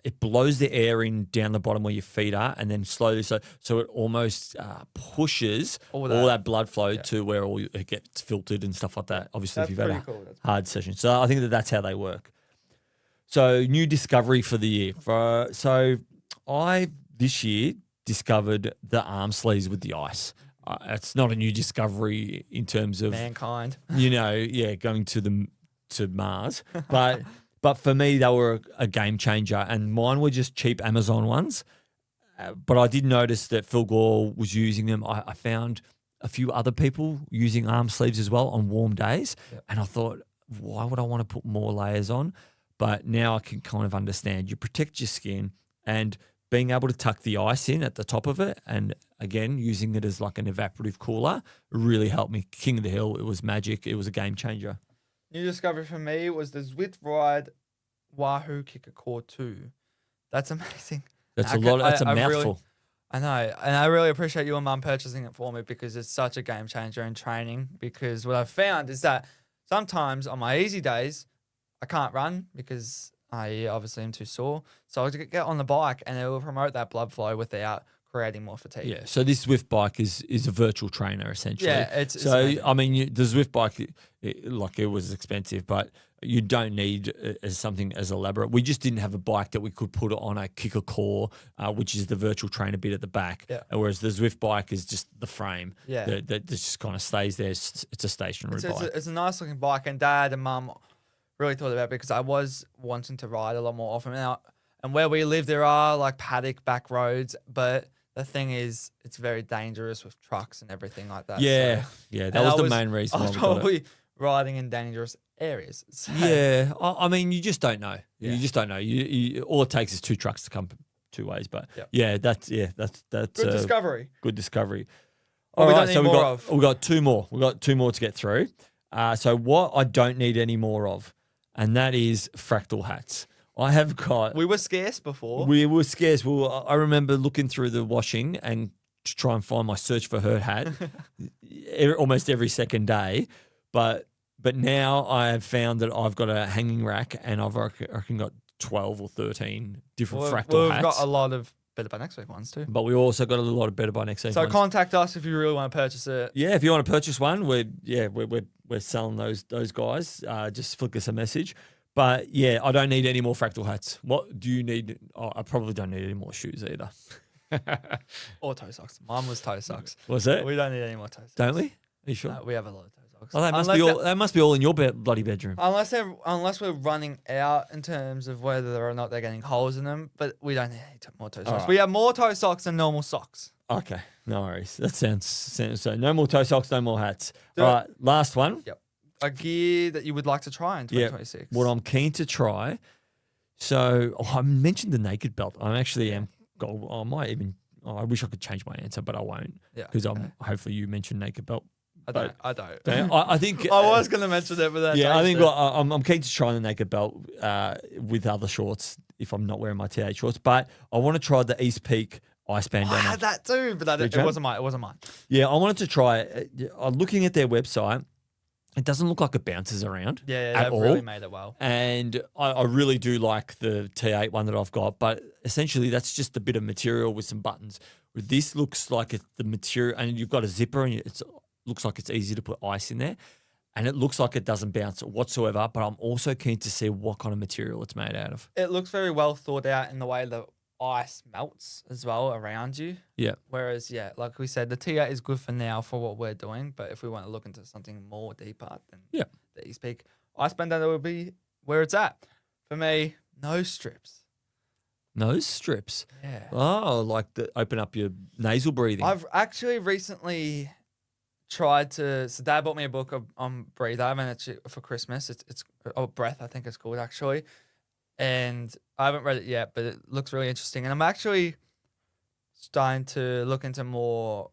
it blows the air in down the bottom where your feet are, and then slowly, so it almost pushes all that blood flow to where it gets filtered and stuff like that. Obviously, if you've had a hard session. So I think that's how they work. So new discovery for the year. This year discovered the arm sleeves with the ice. It's not a new discovery in terms of mankind, going to Mars, but for me they were a game changer, and mine were just cheap Amazon ones. But I did notice that Phil Gore was using them. I found a few other people using arm sleeves as well on warm days, and I thought, why would I want to put more layers on? But now I can kind of understand. You protect your skin, and being able to tuck the ice in at the top of it, and again, using it as like an evaporative cooler, really helped me. King of the Hill, it was magic. It was a game changer. New discovery for me was the Zwift Ride Wahoo Kicker Core 2. That's amazing. That's a mouthful. I know. And I really appreciate you and Mum purchasing it for me, because it's such a game changer in training. Because what I've found is that sometimes on my easy days, I can't run because I obviously am too sore. So I get on the bike and it will promote that blood flow without creating more fatigue. Yeah. So this Zwift bike is a virtual trainer essentially. Yeah, it's so amazing. I mean, the Zwift bike, it was expensive, but you don't need as something as elaborate. We just didn't have a bike that we could put on a kicker core, which is the virtual trainer bit at the back. Yeah. Whereas the Zwift bike is just the frame. Yeah. That just kind of stays there. It's a stationary bike. It's a nice looking bike, and Dad and Mum really thought about it because I was wanting to ride a lot more often. Now, and where we live, there are like paddock back roads, but the thing is, it's very dangerous with trucks and everything like that. Yeah, so. yeah, that was the main reason. I was why we got it. probably riding in dangerous areas. So. Yeah, I mean, you just don't know. Yeah. You just don't know. You all it takes is two trucks to come two ways. But Yep. that's Good discovery. Good discovery. What All we right, don't need so more of. we got two more. We got two more to get through. So what I don't need any more of, and that is fractal hats. I have got. We were scarce before. We were scarce. I remember looking through the washing and to try and find my search for her hat almost every second day, but now I have found that I've got a hanging rack and I reckon got 12 or 13 different fractal hats. We've got a lot of Better by Next Week ones too. But we also got a lot of Better by Next Week So ones. contact us if you really want to purchase it. Yeah, if you want to purchase one, we're selling those guys. Just flick us a message. But yeah, I don't need any more fractal hats. What do you need? Oh, I probably don't need any more shoes either. Or toe socks. Mine was toe socks. Was it? We don't need any more toe socks. Don't we? Are you sure? No, we have a lot of toe socks. Oh, that must be all in your bloody bedroom. Unless we're running out in terms of whether or not they're getting holes in them, but we don't need any more toe socks. right. We have more toe socks than normal socks. Okay, no worries. That sounds so. No more toe socks, no more hats. Do All it. right, last one. Yep. A gear that you would like to try in 2026. What I'm keen to try. So I mentioned the naked belt. I actually am. I might even. I wish I could change my answer, but I won't. Yeah. Because hopefully you mentioned naked belt. I don't. I think I was going to mention it, but that's I think I'm keen to try the naked belt with other shorts if I'm not wearing my TA shorts. But I want to try the East Peak ice bandana. I had that too, but it wasn't mine. Yeah, I wanted to try it. Looking at their website, it doesn't look like it bounces around Yeah, at they've all. really made it well. And I really do like the T8 one that I've got, but essentially that's just a bit of material with some buttons. This looks like it's the material, and you've got a zipper, and it looks like it's easy to put ice in there, and it looks like it doesn't bounce whatsoever. But I'm also keen to see what kind of material it's made out of. It looks very well thought out in the way the ice melts as well around you. Yeah. Whereas, like we said, the T8 is good for now for what we're doing, but if we want to look into something more deeper, then the East Peak ice bandana would be where it's at. For me, nose strips. Nose strips. Yeah. Oh, like open up your nasal breathing. I've actually recently tried to. So Dad bought me a book on breathe. I haven't actually for Christmas. It's breath. I think it's called actually, and I haven't read it yet, but it looks really interesting. And I'm actually starting to look into more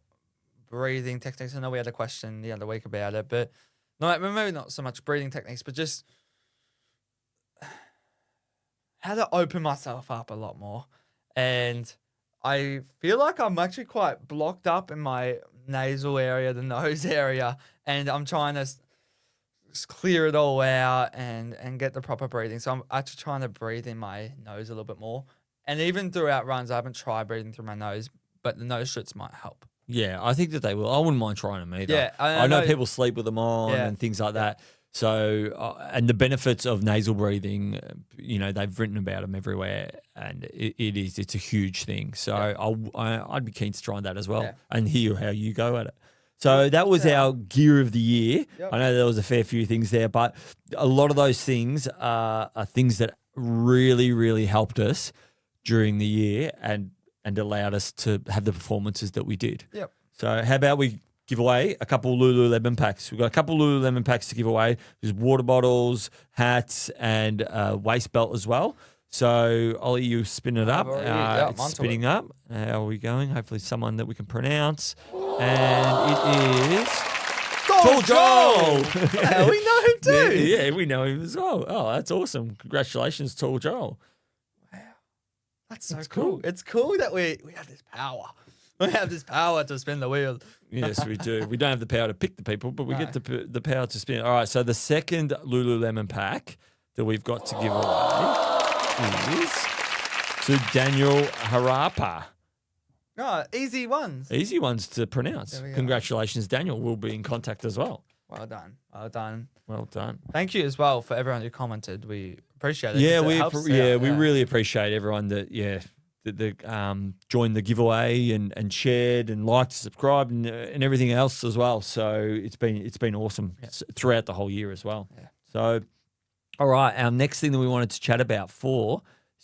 breathing techniques. I know we had a question the other week about it, but maybe not so much breathing techniques, but just how to open myself up a lot more. And I feel like I'm actually quite blocked up in my nasal area, the nose area, and I'm trying to clear it all out and get the proper breathing. So I'm actually trying to breathe in my nose a little bit more. And even throughout runs, I haven't tried breathing through my nose, but the nose strips might help. Yeah, I think that they will. I wouldn't mind trying them either. Yeah, I know people sleep with them on and things like that. So, and the benefits of nasal breathing, they've written about them everywhere, and it's a huge thing. So I'd be keen to try that as well and hear how you go at it. So that was our gear of the year. Yep. I know there was a fair few things there, but a lot of those things are things that really, really helped us during the year and allowed us to have the performances that we did. Yep. So how about we give away a couple Lululemon packs? We've got a couple Lululemon packs to give away. There's water bottles, hats, and a waist belt as well. So, Ollie, you spin it up. It's spinning up. How are we going? Hopefully someone that we can pronounce. And it is... Tall Joel! Yeah, we know him too. Yeah, we know him as well. Oh, that's awesome. Congratulations, Tall Joel. That's so cool. It's cool that we have this power. We have this power to spin the wheel. Yes, we do. We don't have the power to pick the people, but we get the power to spin. All right, so the second Lululemon pack that we've got to give away is to Daniel Harapa. Oh, easy ones. Easy ones to pronounce. There we go. Congratulations, Daniel. We'll be in contact as well. Well done. Well done. Well done. Thank you as well for everyone who commented. We appreciate it. Yeah, 'cause it we helps us out, we really appreciate everyone that joined the giveaway and shared and liked, subscribed, and everything else as well. So it's been awesome throughout the whole year as well. Yeah. So, all right, our next thing that we wanted to chat about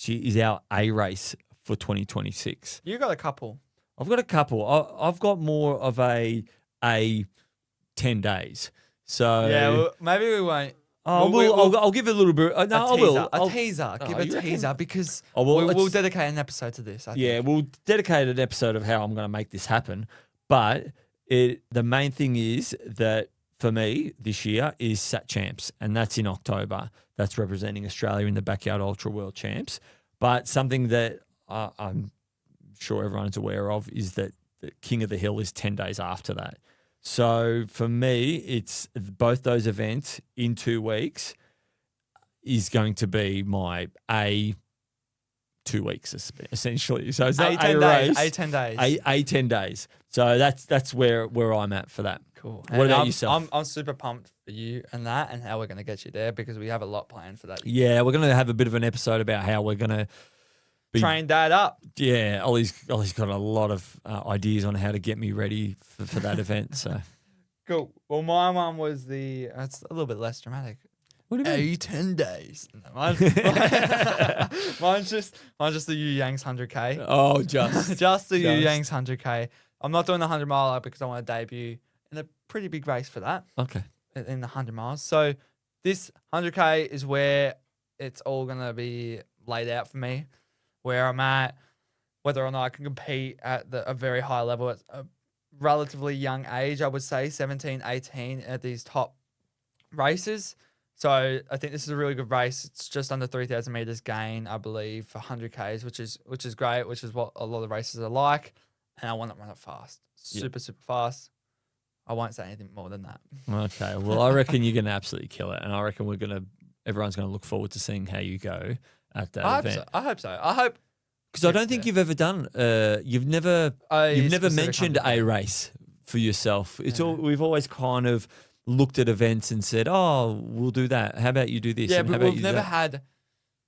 is our A race for 2026. You got a couple. I've got a couple. I've got more of a 10 days. So Yeah, well, maybe we won't. I'll give it a little bit. No, I will. A teaser. Give a you teaser reckon? because well, we'll dedicate an episode to this. I think. We'll dedicate an episode of how I'm going to make this happen. But the main thing is that for me this year is Sat Champs, and that's in October. That's representing Australia in the Backyard Ultra World Champs. But something that I'm sure everyone's aware of is that the King of the Hill is 10 days after that. So for me, it's both those events in 2 weeks is going to be my 2 weeks essentially. So it's not a 10 race, days. 10 days. 10 days. So that's where I'm at for that. Cool. What And about yourself? I'm super pumped for you and that, and how we're going to get you there because we have a lot planned for that. Yeah, we're going to have a bit of an episode about how we're going to Train Dad up. Yeah, Ollie's got a lot of ideas on how to get me ready for that event. So Cool. Well, my one was it's a little bit less dramatic. what do you mean? 10 days. No, mine's just the Yu Yang's 100K. Oh, just The Yu Yang's 100K. I'm not doing the 100 miler because I want to debut in a pretty big race for that. Okay. In the 100 miles. So this 100K is where it's all going to be laid out for me, where I'm at, whether or not I can compete at a very high level at a relatively young age, I would say 17, 18 at these top races. So I think this is a really good race. It's just under 3,000 meters gain, I believe, for 100Ks, which is great, which is what a lot of races are like. And I want to run it fast, super fast. I won't say anything more than that. Okay. Well, I reckon you're going to absolutely kill it, and I reckon everyone's going to look forward to seeing how you go at that event. I hope so. I hope Because I don't think you've ever done. You've never mentioned a race for yourself. It's all we've always kind of looked at events and said, "Oh, we'll do that. How about you do this?" Yeah, and but how about we've never had.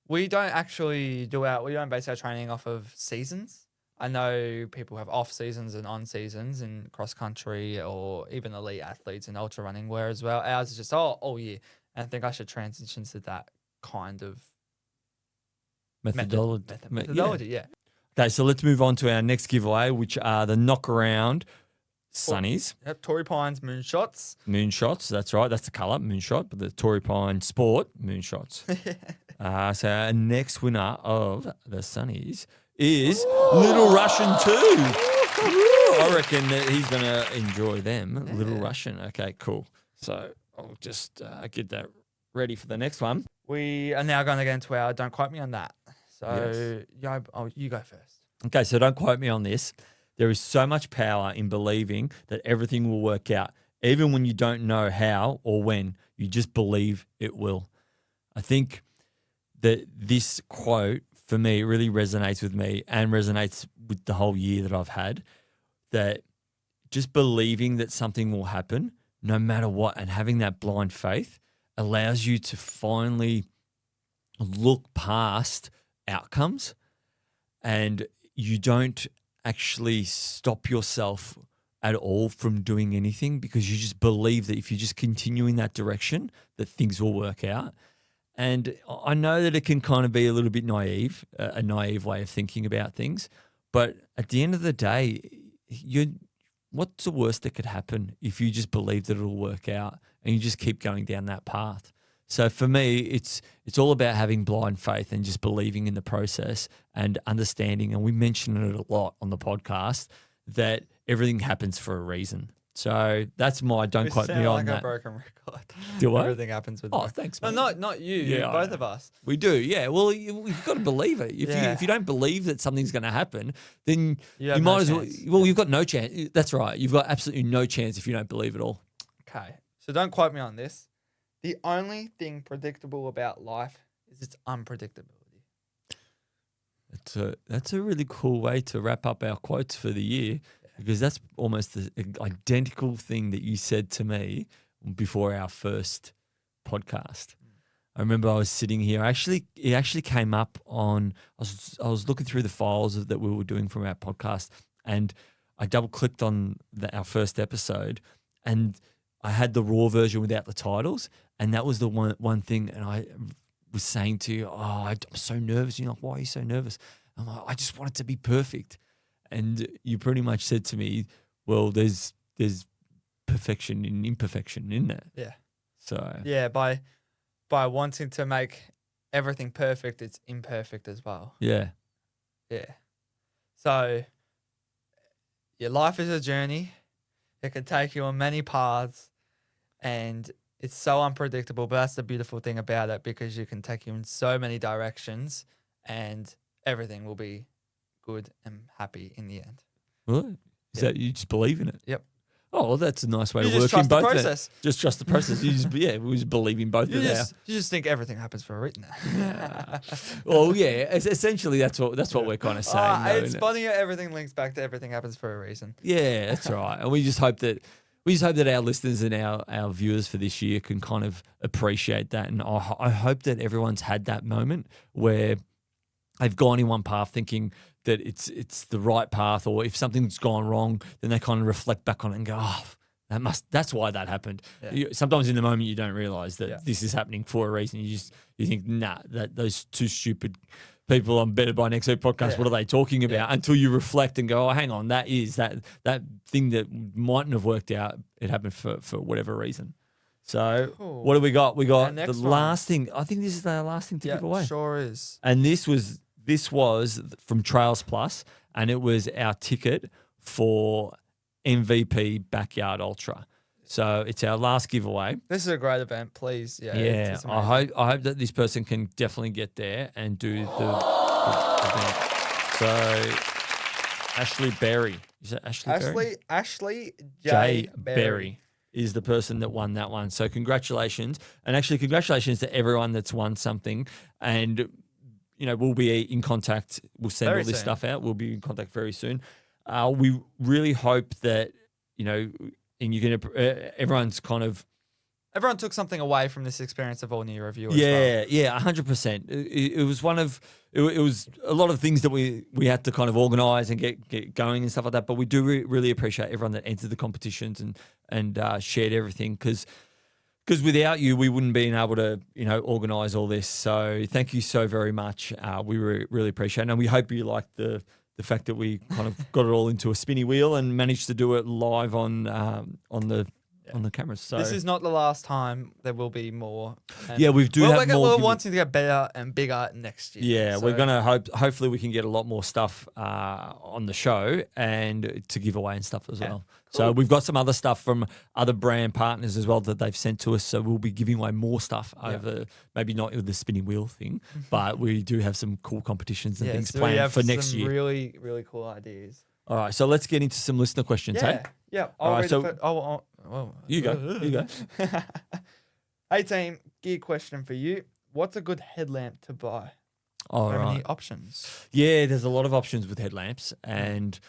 We don't base our training off of seasons. I know people have off seasons and on seasons in cross country or even elite athletes in ultra running, whereas ours is just all year. And I think I should transition to that kind of methodology. Yeah. Okay, so let's move on to our next giveaway, which are the knockaround sunnies. Yep, Torrey Pines moonshots. Moonshots, that's right. That's the colour, moonshot, but the Torrey Pine Sport moonshots. So our next winner of the sunnies is Little Russian 2. I reckon that he's going to enjoy them. Yeah. Little Russian. Okay, cool. So I'll just get that ready for the next one. We are now going to get into our don't quote me on that. So you go first. Okay, so don't quote me on this. There is so much power in believing that everything will work out, even when you don't know how or when. You just believe it will. I think that this quote, for me, really resonates with me and resonates with the whole year that I've had, that just believing that something will happen no matter what and having that blind faith allows you to finally look past outcomes, and you don't actually stop yourself at all from doing anything because you just believe that if you just continue in that direction, that things will work out. And I know that it can kind of be a little bit naive, a naive way of thinking about things. But at the end of the day, what's the worst that could happen if you just believe that it'll work out and you just keep going down that path? So for me, it's all about having blind faith and just believing in the process and understanding, and we mention it a lot on the podcast, that everything happens for a reason. So that's my don't We quote sound me on like a that. broken record. Do what? Everything happens with. Oh, thanks, No, mate. not you. Yeah, I both know. of us. We do, yeah. Well, you've got to believe it. If you don't believe that something's going to happen, then You you have might no as well. chance. Well, you've got no chance. That's right. You've got absolutely no chance if you don't believe it all. Okay, so don't quote me on this. The only thing predictable about life is its unpredictability. That's a really cool way to wrap up our quotes for the year, because that's almost the identical thing that you said to me before our first podcast. I remember I was sitting here. It actually came up on. I was looking through the files that we were doing from our podcast, and I double clicked on our first episode, and I had the raw version without the titles, and that was the one thing. And I was saying to you, "Oh, I'm so nervous." You're like, "Why are you so nervous?" I'm like, "I just want it to be perfect." And you pretty much said to me, "Well, there's perfection in imperfection, isn't it?" Yeah. So Yeah, by wanting to make everything perfect, it's imperfect as well. yeah. Yeah. So your life is a journey. It can take you on many paths, and it's so unpredictable, but that's the beautiful thing about it, because you can take you in so many directions and everything will be good and happy in the end. Really? Is that you just believe in it? Yep. Oh, well, that's a nice way You to just work in trust the both. process. Just trust the process. You just, we just believe in both You of our. you just think everything happens for a reason. Well, yeah, essentially that's what we're kind of saying. Though, It's isn't it? funny how everything links back to everything happens for a reason. Yeah, that's right. And we just hope that our listeners and our viewers for this year can kind of appreciate that. And I hope that everyone's had that moment where they've gone in one path thinking that it's the right path, or if something's gone wrong, then they kind of reflect back on it and go, "Oh, that's why that happened." Yeah. Sometimes in the moment you don't realize that this is happening for a reason. You think, nah, that those two stupid people on Better by Next Week podcast, what are they talking about? Until you reflect and go, oh, hang on, that thing that mightn't have worked out. It happened for whatever reason. So what do we got? We got the last thing. I think this is the last thing to give away. Sure is. And this was from Trails Plus, and it was our ticket for MVP Backyard Ultra. So it's our last giveaway. This is a great event, please. Yeah. Yeah. I hope that this person can definitely get there and do the event. So Ashley Berry. Is that Ashley Berry? Ashley J. Berry is the person that won that one. So congratulations. And actually congratulations to everyone that's won something. And we'll be in contact. We'll send all this stuff out. We'll be in contact very soon. We really hope that, and you're going to, everyone took something away from this experience of All New Review. Yeah, 100%. It was it was a lot of things that we had to kind of organise and get going and stuff like that. But we do really appreciate everyone that entered the competitions and shared everything, because without you, we wouldn't been able to, organise all this. So thank you so very much. We really appreciate it. And we hope you liked the fact that we kind of got it all into a spinny wheel and managed to do it live on the cameras. So this is not the last time. There will be more. And we do have more. We're wanting to get better and bigger next year. Yeah, so we're gonna hopefully we can get a lot more stuff on the show and to give away and stuff as well. Cool. So we've got some other stuff from other brand partners as well that they've sent to us. So we'll be giving away more stuff over, maybe not with the spinning wheel thing, but we do have some cool competitions and things planned for next year. Really, really cool ideas. All right, so let's get into some listener questions. Yeah. All right, you go. Hey team, gear question for you. What's a good headlamp to buy? All right. Many options. Yeah, there's a lot of options with headlamps, and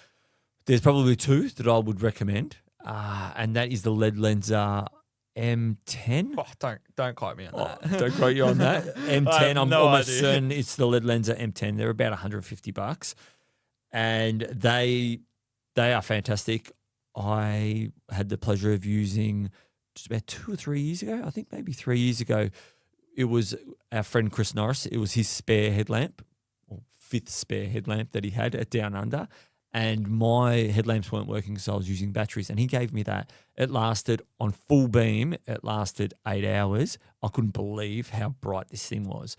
there's probably two that I would recommend, and that is the LED Lenser M10. Oh, don't quote me on that. Don't quote you on that. M10. I'm no almost idea. certain it's the LED Lenser M10. They're about $150, and they are fantastic. I had the pleasure of using just about 2 or 3 years ago. I think maybe 3 years ago. It was our friend Chris Norris. It was his spare headlamp, or 5th spare headlamp that he had at Down Under. And my headlamps weren't working, so I was using batteries. And he gave me that. It lasted on full beam. It lasted 8 hours. I couldn't believe how bright this thing was.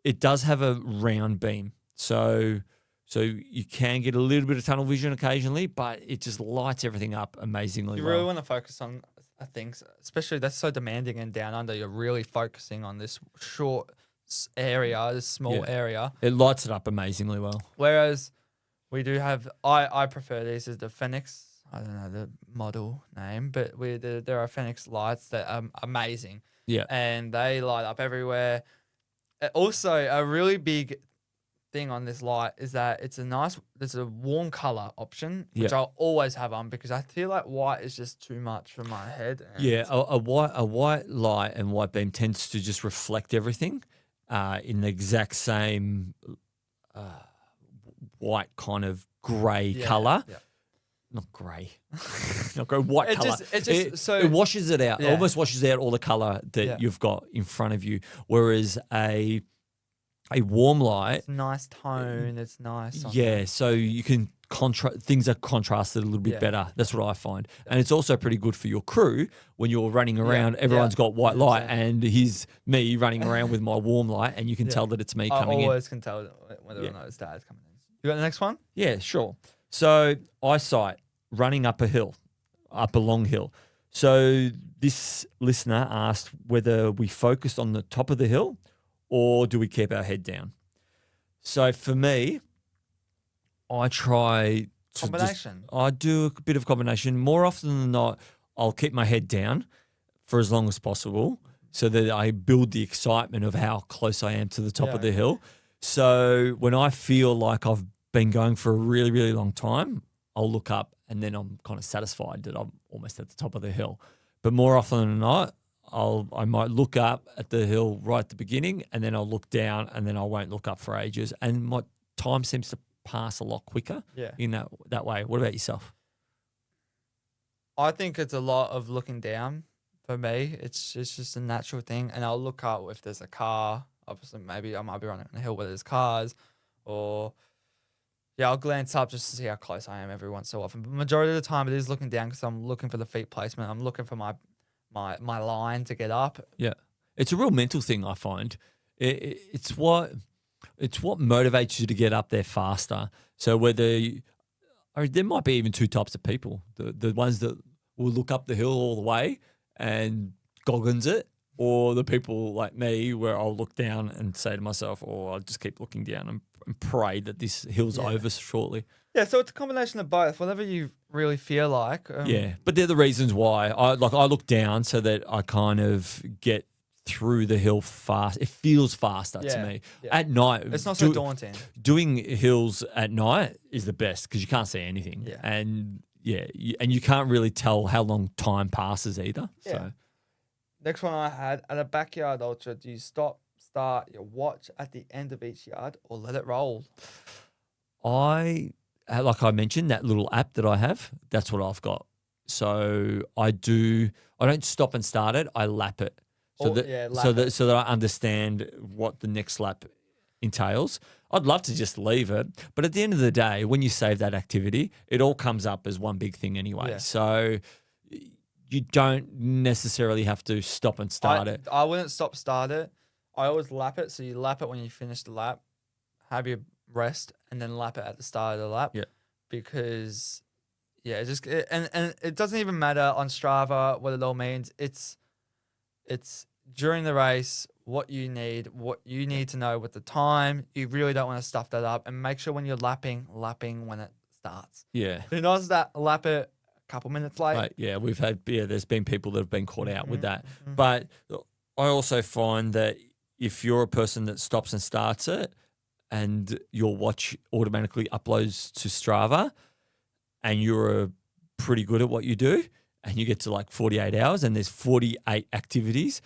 It does have a round beam. So So you can get a little bit of tunnel vision occasionally, but it just lights everything up amazingly You well. really want to focus on things, especially that's so demanding and down under. You're really focusing on this short area, this small area. It lights it up amazingly well. Whereas we do have, I prefer these as the Phoenix. I don't know the model name, but there are Phoenix lights that are amazing. Yeah. And they light up everywhere. Also, a really big thing on this light is that it's a warm color option, which I'll always have on because I feel like white is just too much for my head. Yeah, a white light and white beam tends to just reflect everything in the exact same white kind of grey color. Yeah. Not grey, not grey, white color. It washes it out. Yeah. It almost washes out all the color that you've got in front of you. Whereas a warm light, it's nice tone. It's nice. So you can things are contrasted a little bit better. That's what I find, and it's also pretty good for your crew when you're running around. Everyone's got white light, and here's me running around with my warm light, and you can tell that it's me coming in. I always can tell whether or not it's Dad's coming in. You got the next one? Yeah, sure. So eyesight, running up a long hill. So this listener asked whether we focused on the top of the hill or do we keep our head down? So for me, I try to combination. I do a bit of combination. More often than not, I'll keep my head down for as long as possible so that I build the excitement of how close I am to the top of the hill. So when I feel like I've been going for a really, really long time, I'll look up and then I'm kind of satisfied that I'm almost at the top of the hill. But more often than not, I might look up at the hill right at the beginning and then I'll look down and then I won't look up for ages. And my time seems to pass a lot quicker in that way. What about yourself? I think it's a lot of looking down for me. It's just a natural thing. And I'll look up if there's a car. Obviously, maybe I might be running on a hill where there's cars or... Yeah, I'll glance up just to see how close I am every once so often. But majority of the time, it is looking down because I'm looking for the feet placement. I'm looking for my line to get up. Yeah, it's a real mental thing. I find it's what motivates you to get up there faster. So there might be even two types of people: the ones that will look up the hill all the way and goggins it, or the people like me where I'll look down and say to myself, or I'll just keep looking down and pray that this hill's over shortly. Yeah, so it's a combination of both. Whatever you really feel like. But they're the reasons why I look down so that I kind of get through the hill fast. It feels faster to me. Yeah. At night, it's not so daunting. Doing hills at night is the best because you can't see anything. Yeah. And you can't really tell how long time passes either. Yeah. So next one I had, at a backyard ultra, do you start your watch at the end of each yard or let it roll? Like I mentioned, that little app that I have, that's what I've got. So I don't stop and start it, I lap it. So that I understand what the next lap entails. I'd love to just leave it, but at the end of the day, when you save that activity, it all comes up as one big thing anyway. Yeah. So you don't necessarily have to stop and start it. I wouldn't start it. I always lap it. So you lap it when you finish the lap, have your rest, and then lap it at the start of the lap. Yeah. Because, and it doesn't even matter on Strava what it all means. It's during the race what you need to know with the time. You really don't want to stuff that up, and make sure when you're lapping when it starts. Yeah. Do not lap it a couple minutes late. Right. Yeah, there's been people that have been caught out with that. Mm-hmm. But I also find that if you're a person that stops and starts it and your watch automatically uploads to Strava and you're pretty good at what you do and you get to like 48 hours and there's 48 activities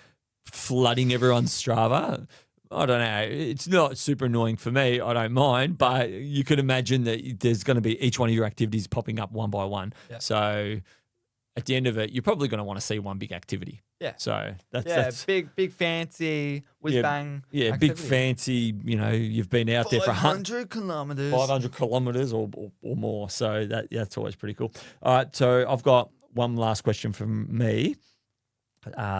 flooding everyone's Strava, I don't know. It's not super annoying for me. I don't mind, but you could imagine that there's going to be each one of your activities popping up one by one. Yeah. So at the end of it, you're probably going to want to see one big activity. Yeah. So that's big fancy whiz bang. Yeah, activity. Big fancy. You've been out there for 500 kilometers. 500 kilometers or more. So that's always pretty cool. All right. So I've got one last question from me.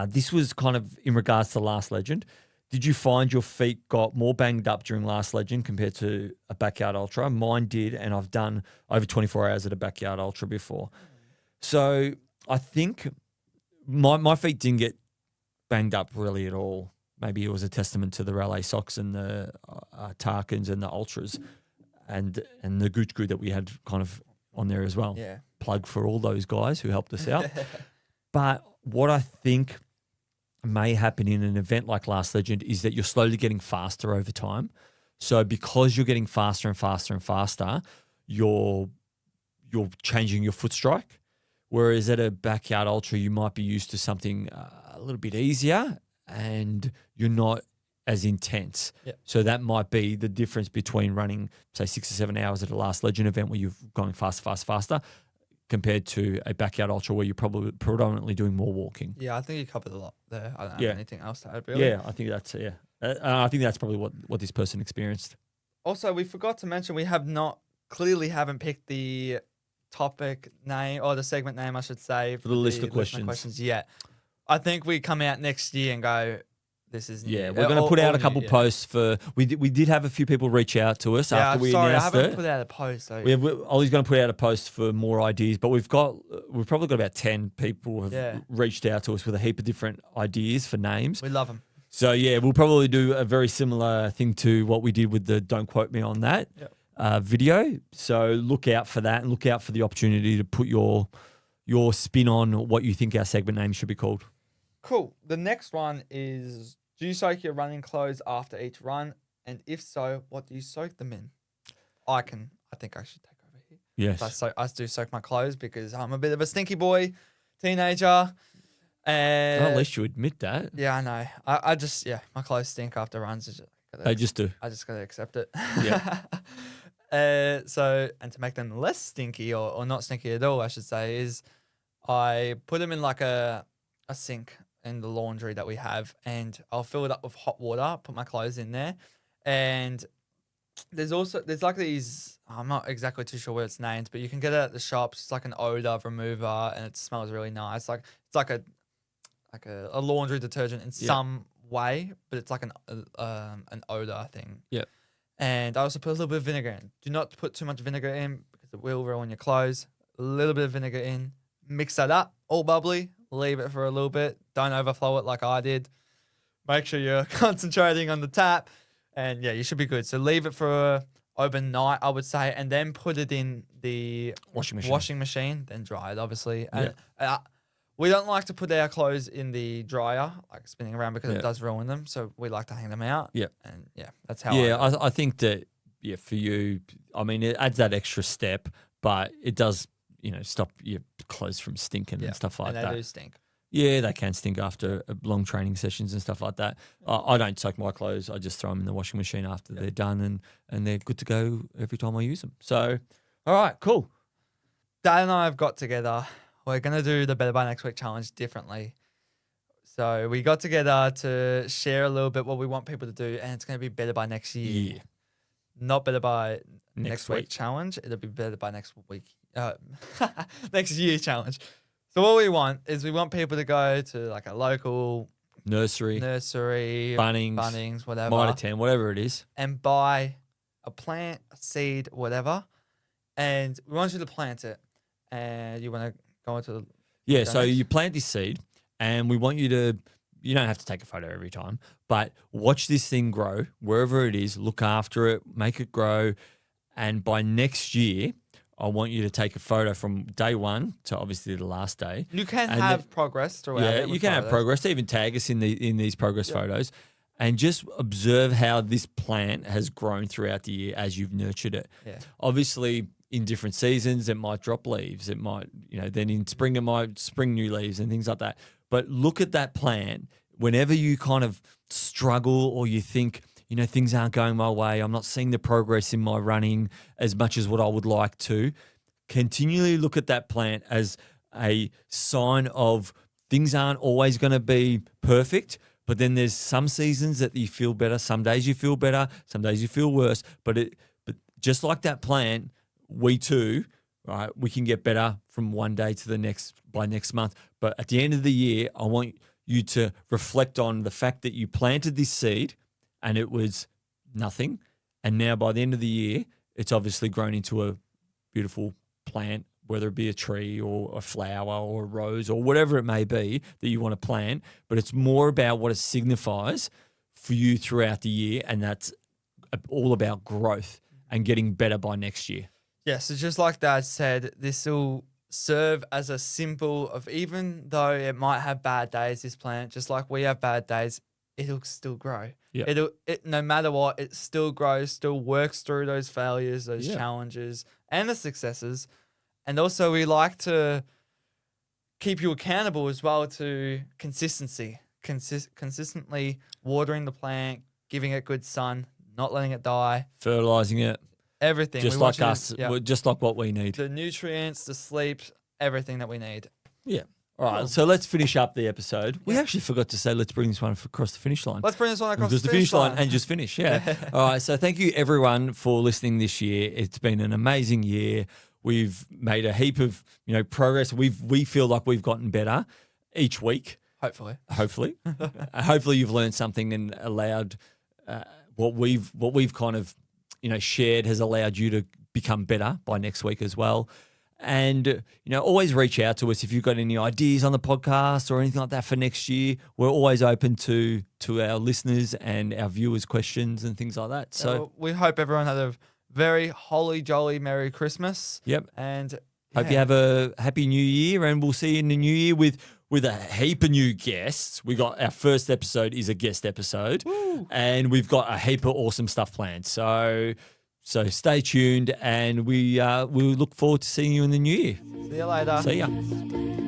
This was kind of in regards to Last Legend. Did you find your feet got more banged up during Last Legend compared to a backyard ultra? Mine did, and I've done over 24 hours at a backyard ultra before. So I think my feet didn't get banged up really at all. Maybe it was a testament to the Raleigh socks and the Tarkins and the ultras and the Gooch Goo that we had kind of on there as well. Yeah. Plug for all those guys who helped us out. But what I think may happen in an event like Last Legend is that you're slowly getting faster over time. So because you're getting faster and faster and faster, you're changing your foot strike. Whereas at a backyard ultra, you might be used to something a little bit easier and you're not as intense. Yep. So that might be the difference between running, say, 6 or 7 hours at a Last Legend event where you're going faster, compared to a backyard ultra where you're probably predominantly doing more walking. Yeah, I think you covered a lot there. I don't have anything else to add, really. Yeah, I think that's I think that's probably what this person experienced. Also, we forgot to mention we haven't picked the topic name or the segment name, I should say, for the list of questions yet. I think we come out next year and go, this is new. Yeah, we're going to put out a couple posts for. We did have a few people reach out to us after we announced it. I haven't put out a post. So. Ollie's going to put out a post for more ideas, but we've probably got about 10 people who have reached out to us with a heap of different ideas for names. We love them. So yeah, we'll probably do a very similar thing to what we did with the "Don't Quote Me on That" video. So look out for that, and look out for the opportunity to put your spin on what you think our segment name should be called. Cool. The next one is, do you soak your running clothes after each run? And if so, what do you soak them in? I think I should take over here. Yes. I do soak my clothes because I'm a bit of a stinky boy, teenager. And Well, at least you admit that. Yeah, I know. I just, my clothes stink after runs. They just do. I just got to accept it. Yeah. And to make them less stinky or not stinky at all, I should say, is I put them in like a sink in the laundry that we have, and I'll fill it up with hot water, put my clothes in there. And there's like these, I'm not exactly too sure what it's named, but you can get it at the shops. It's like an odor remover and it smells really nice. It's like a laundry detergent in some way, but it's like an odor thing. Yeah. And I also put a little bit of vinegar in. Do not put too much vinegar in because it will ruin your clothes. A little bit of vinegar in. Mix that up, all bubbly. Leave it for a little bit. Don't overflow it like I did. Make sure you're concentrating on the tap. And yeah, you should be good. So leave it for overnight, I would say, and then put it in the washing machine, then dry it, obviously. And we don't like to put our clothes in the dryer, like spinning around, because it does ruin them. So we like to hang them out. Yeah. And that's how I think that, for you, I mean, it adds that extra step, but it does, stop your clothes from stinking and stuff like that. And they do stink. Yeah, they can stink after long training sessions and stuff like that. I don't soak my clothes. I just throw them in the washing machine after they're done, and they're good to go every time I use them. So, all right, cool. Dad and I have got together. We're going to do the Better by Next Week challenge differently. So we got together to share a little bit what we want people to do, and it's going to be Better by Next Year. Yeah. Not Better by Next Week week challenge. It'll be Better by Next Week. Next Year challenge. So what we want is we want people to go to like a local nursery, Bunnings, whatever. Mitre 10, whatever it is. And buy a plant, a seed, whatever. And we want you to plant it. And you want to go into the... So you plant this seed, and we want you to... You don't have to take a photo every time, but watch this thing grow wherever it is, look after it, make it grow. And by next year, I want you to take a photo from day one to obviously the last day. You can have progress throughout. Yeah, you can have progress. Even tag us in these progress photos, and just observe how this plant has grown throughout the year as you've nurtured it. Yeah. Obviously, in different seasons, it might drop leaves. It might, then in spring, it might spring new leaves and things like that. But look at that plant whenever you kind of struggle or you think, things aren't going my way. I'm not seeing the progress in my running as much as what I would like to. Continually look at that plant as a sign of things aren't always going to be perfect, but then there's some seasons that you feel better. Some days you feel better. Some days you feel worse. But just like that plant, we too, right? We can get better from one day to the next by next month. But at the end of the year, I want you to reflect on the fact that you planted this seed and it was nothing. And now by the end of the year, it's obviously grown into a beautiful plant, whether it be a tree or a flower or a rose or whatever it may be that you want to plant. But it's more about what it signifies for you throughout the year. And that's all about growth and getting better by next year. Yes, it's just like Dad said, this will serve as a symbol of, even though it might have bad days, this plant, just like we have bad days, it'll still grow. Yeah. No matter what, it still grows, still works through those failures, those challenges, and the successes. And also, we like to keep you accountable as well to consistency. Consistently watering the plant, giving it good sun, not letting it die, Fertilizing it. everything. Just We like want you to- us, yeah. just like what we need. The nutrients, the sleep, everything that we need. Yeah. All right. Cool. So let's finish up the episode. We actually forgot to say let's bring this one across the finish line. Let's bring this one across Just the finish line. and just finish. Yeah. All right. So thank you everyone for listening this year. It's been an amazing year. We've made a heap of progress. We feel like we've gotten better each week. Hopefully. Hopefully, hopefully you've learned something and allowed what we've kind of shared has allowed you to become better by next week as well. And always reach out to us if you've got any ideas on the podcast or anything like that for next year. We're always open to our listeners and our viewers' questions and things like that. So we hope everyone had a very holly jolly Merry Christmas. Yep. And hope you have a happy new year, and we'll see you in the new year with a heap of new guests. We got our first episode is a guest episode. Woo. And we've got a heap of awesome stuff planned. So stay tuned, and we look forward to seeing you in the new year. See you later. See ya.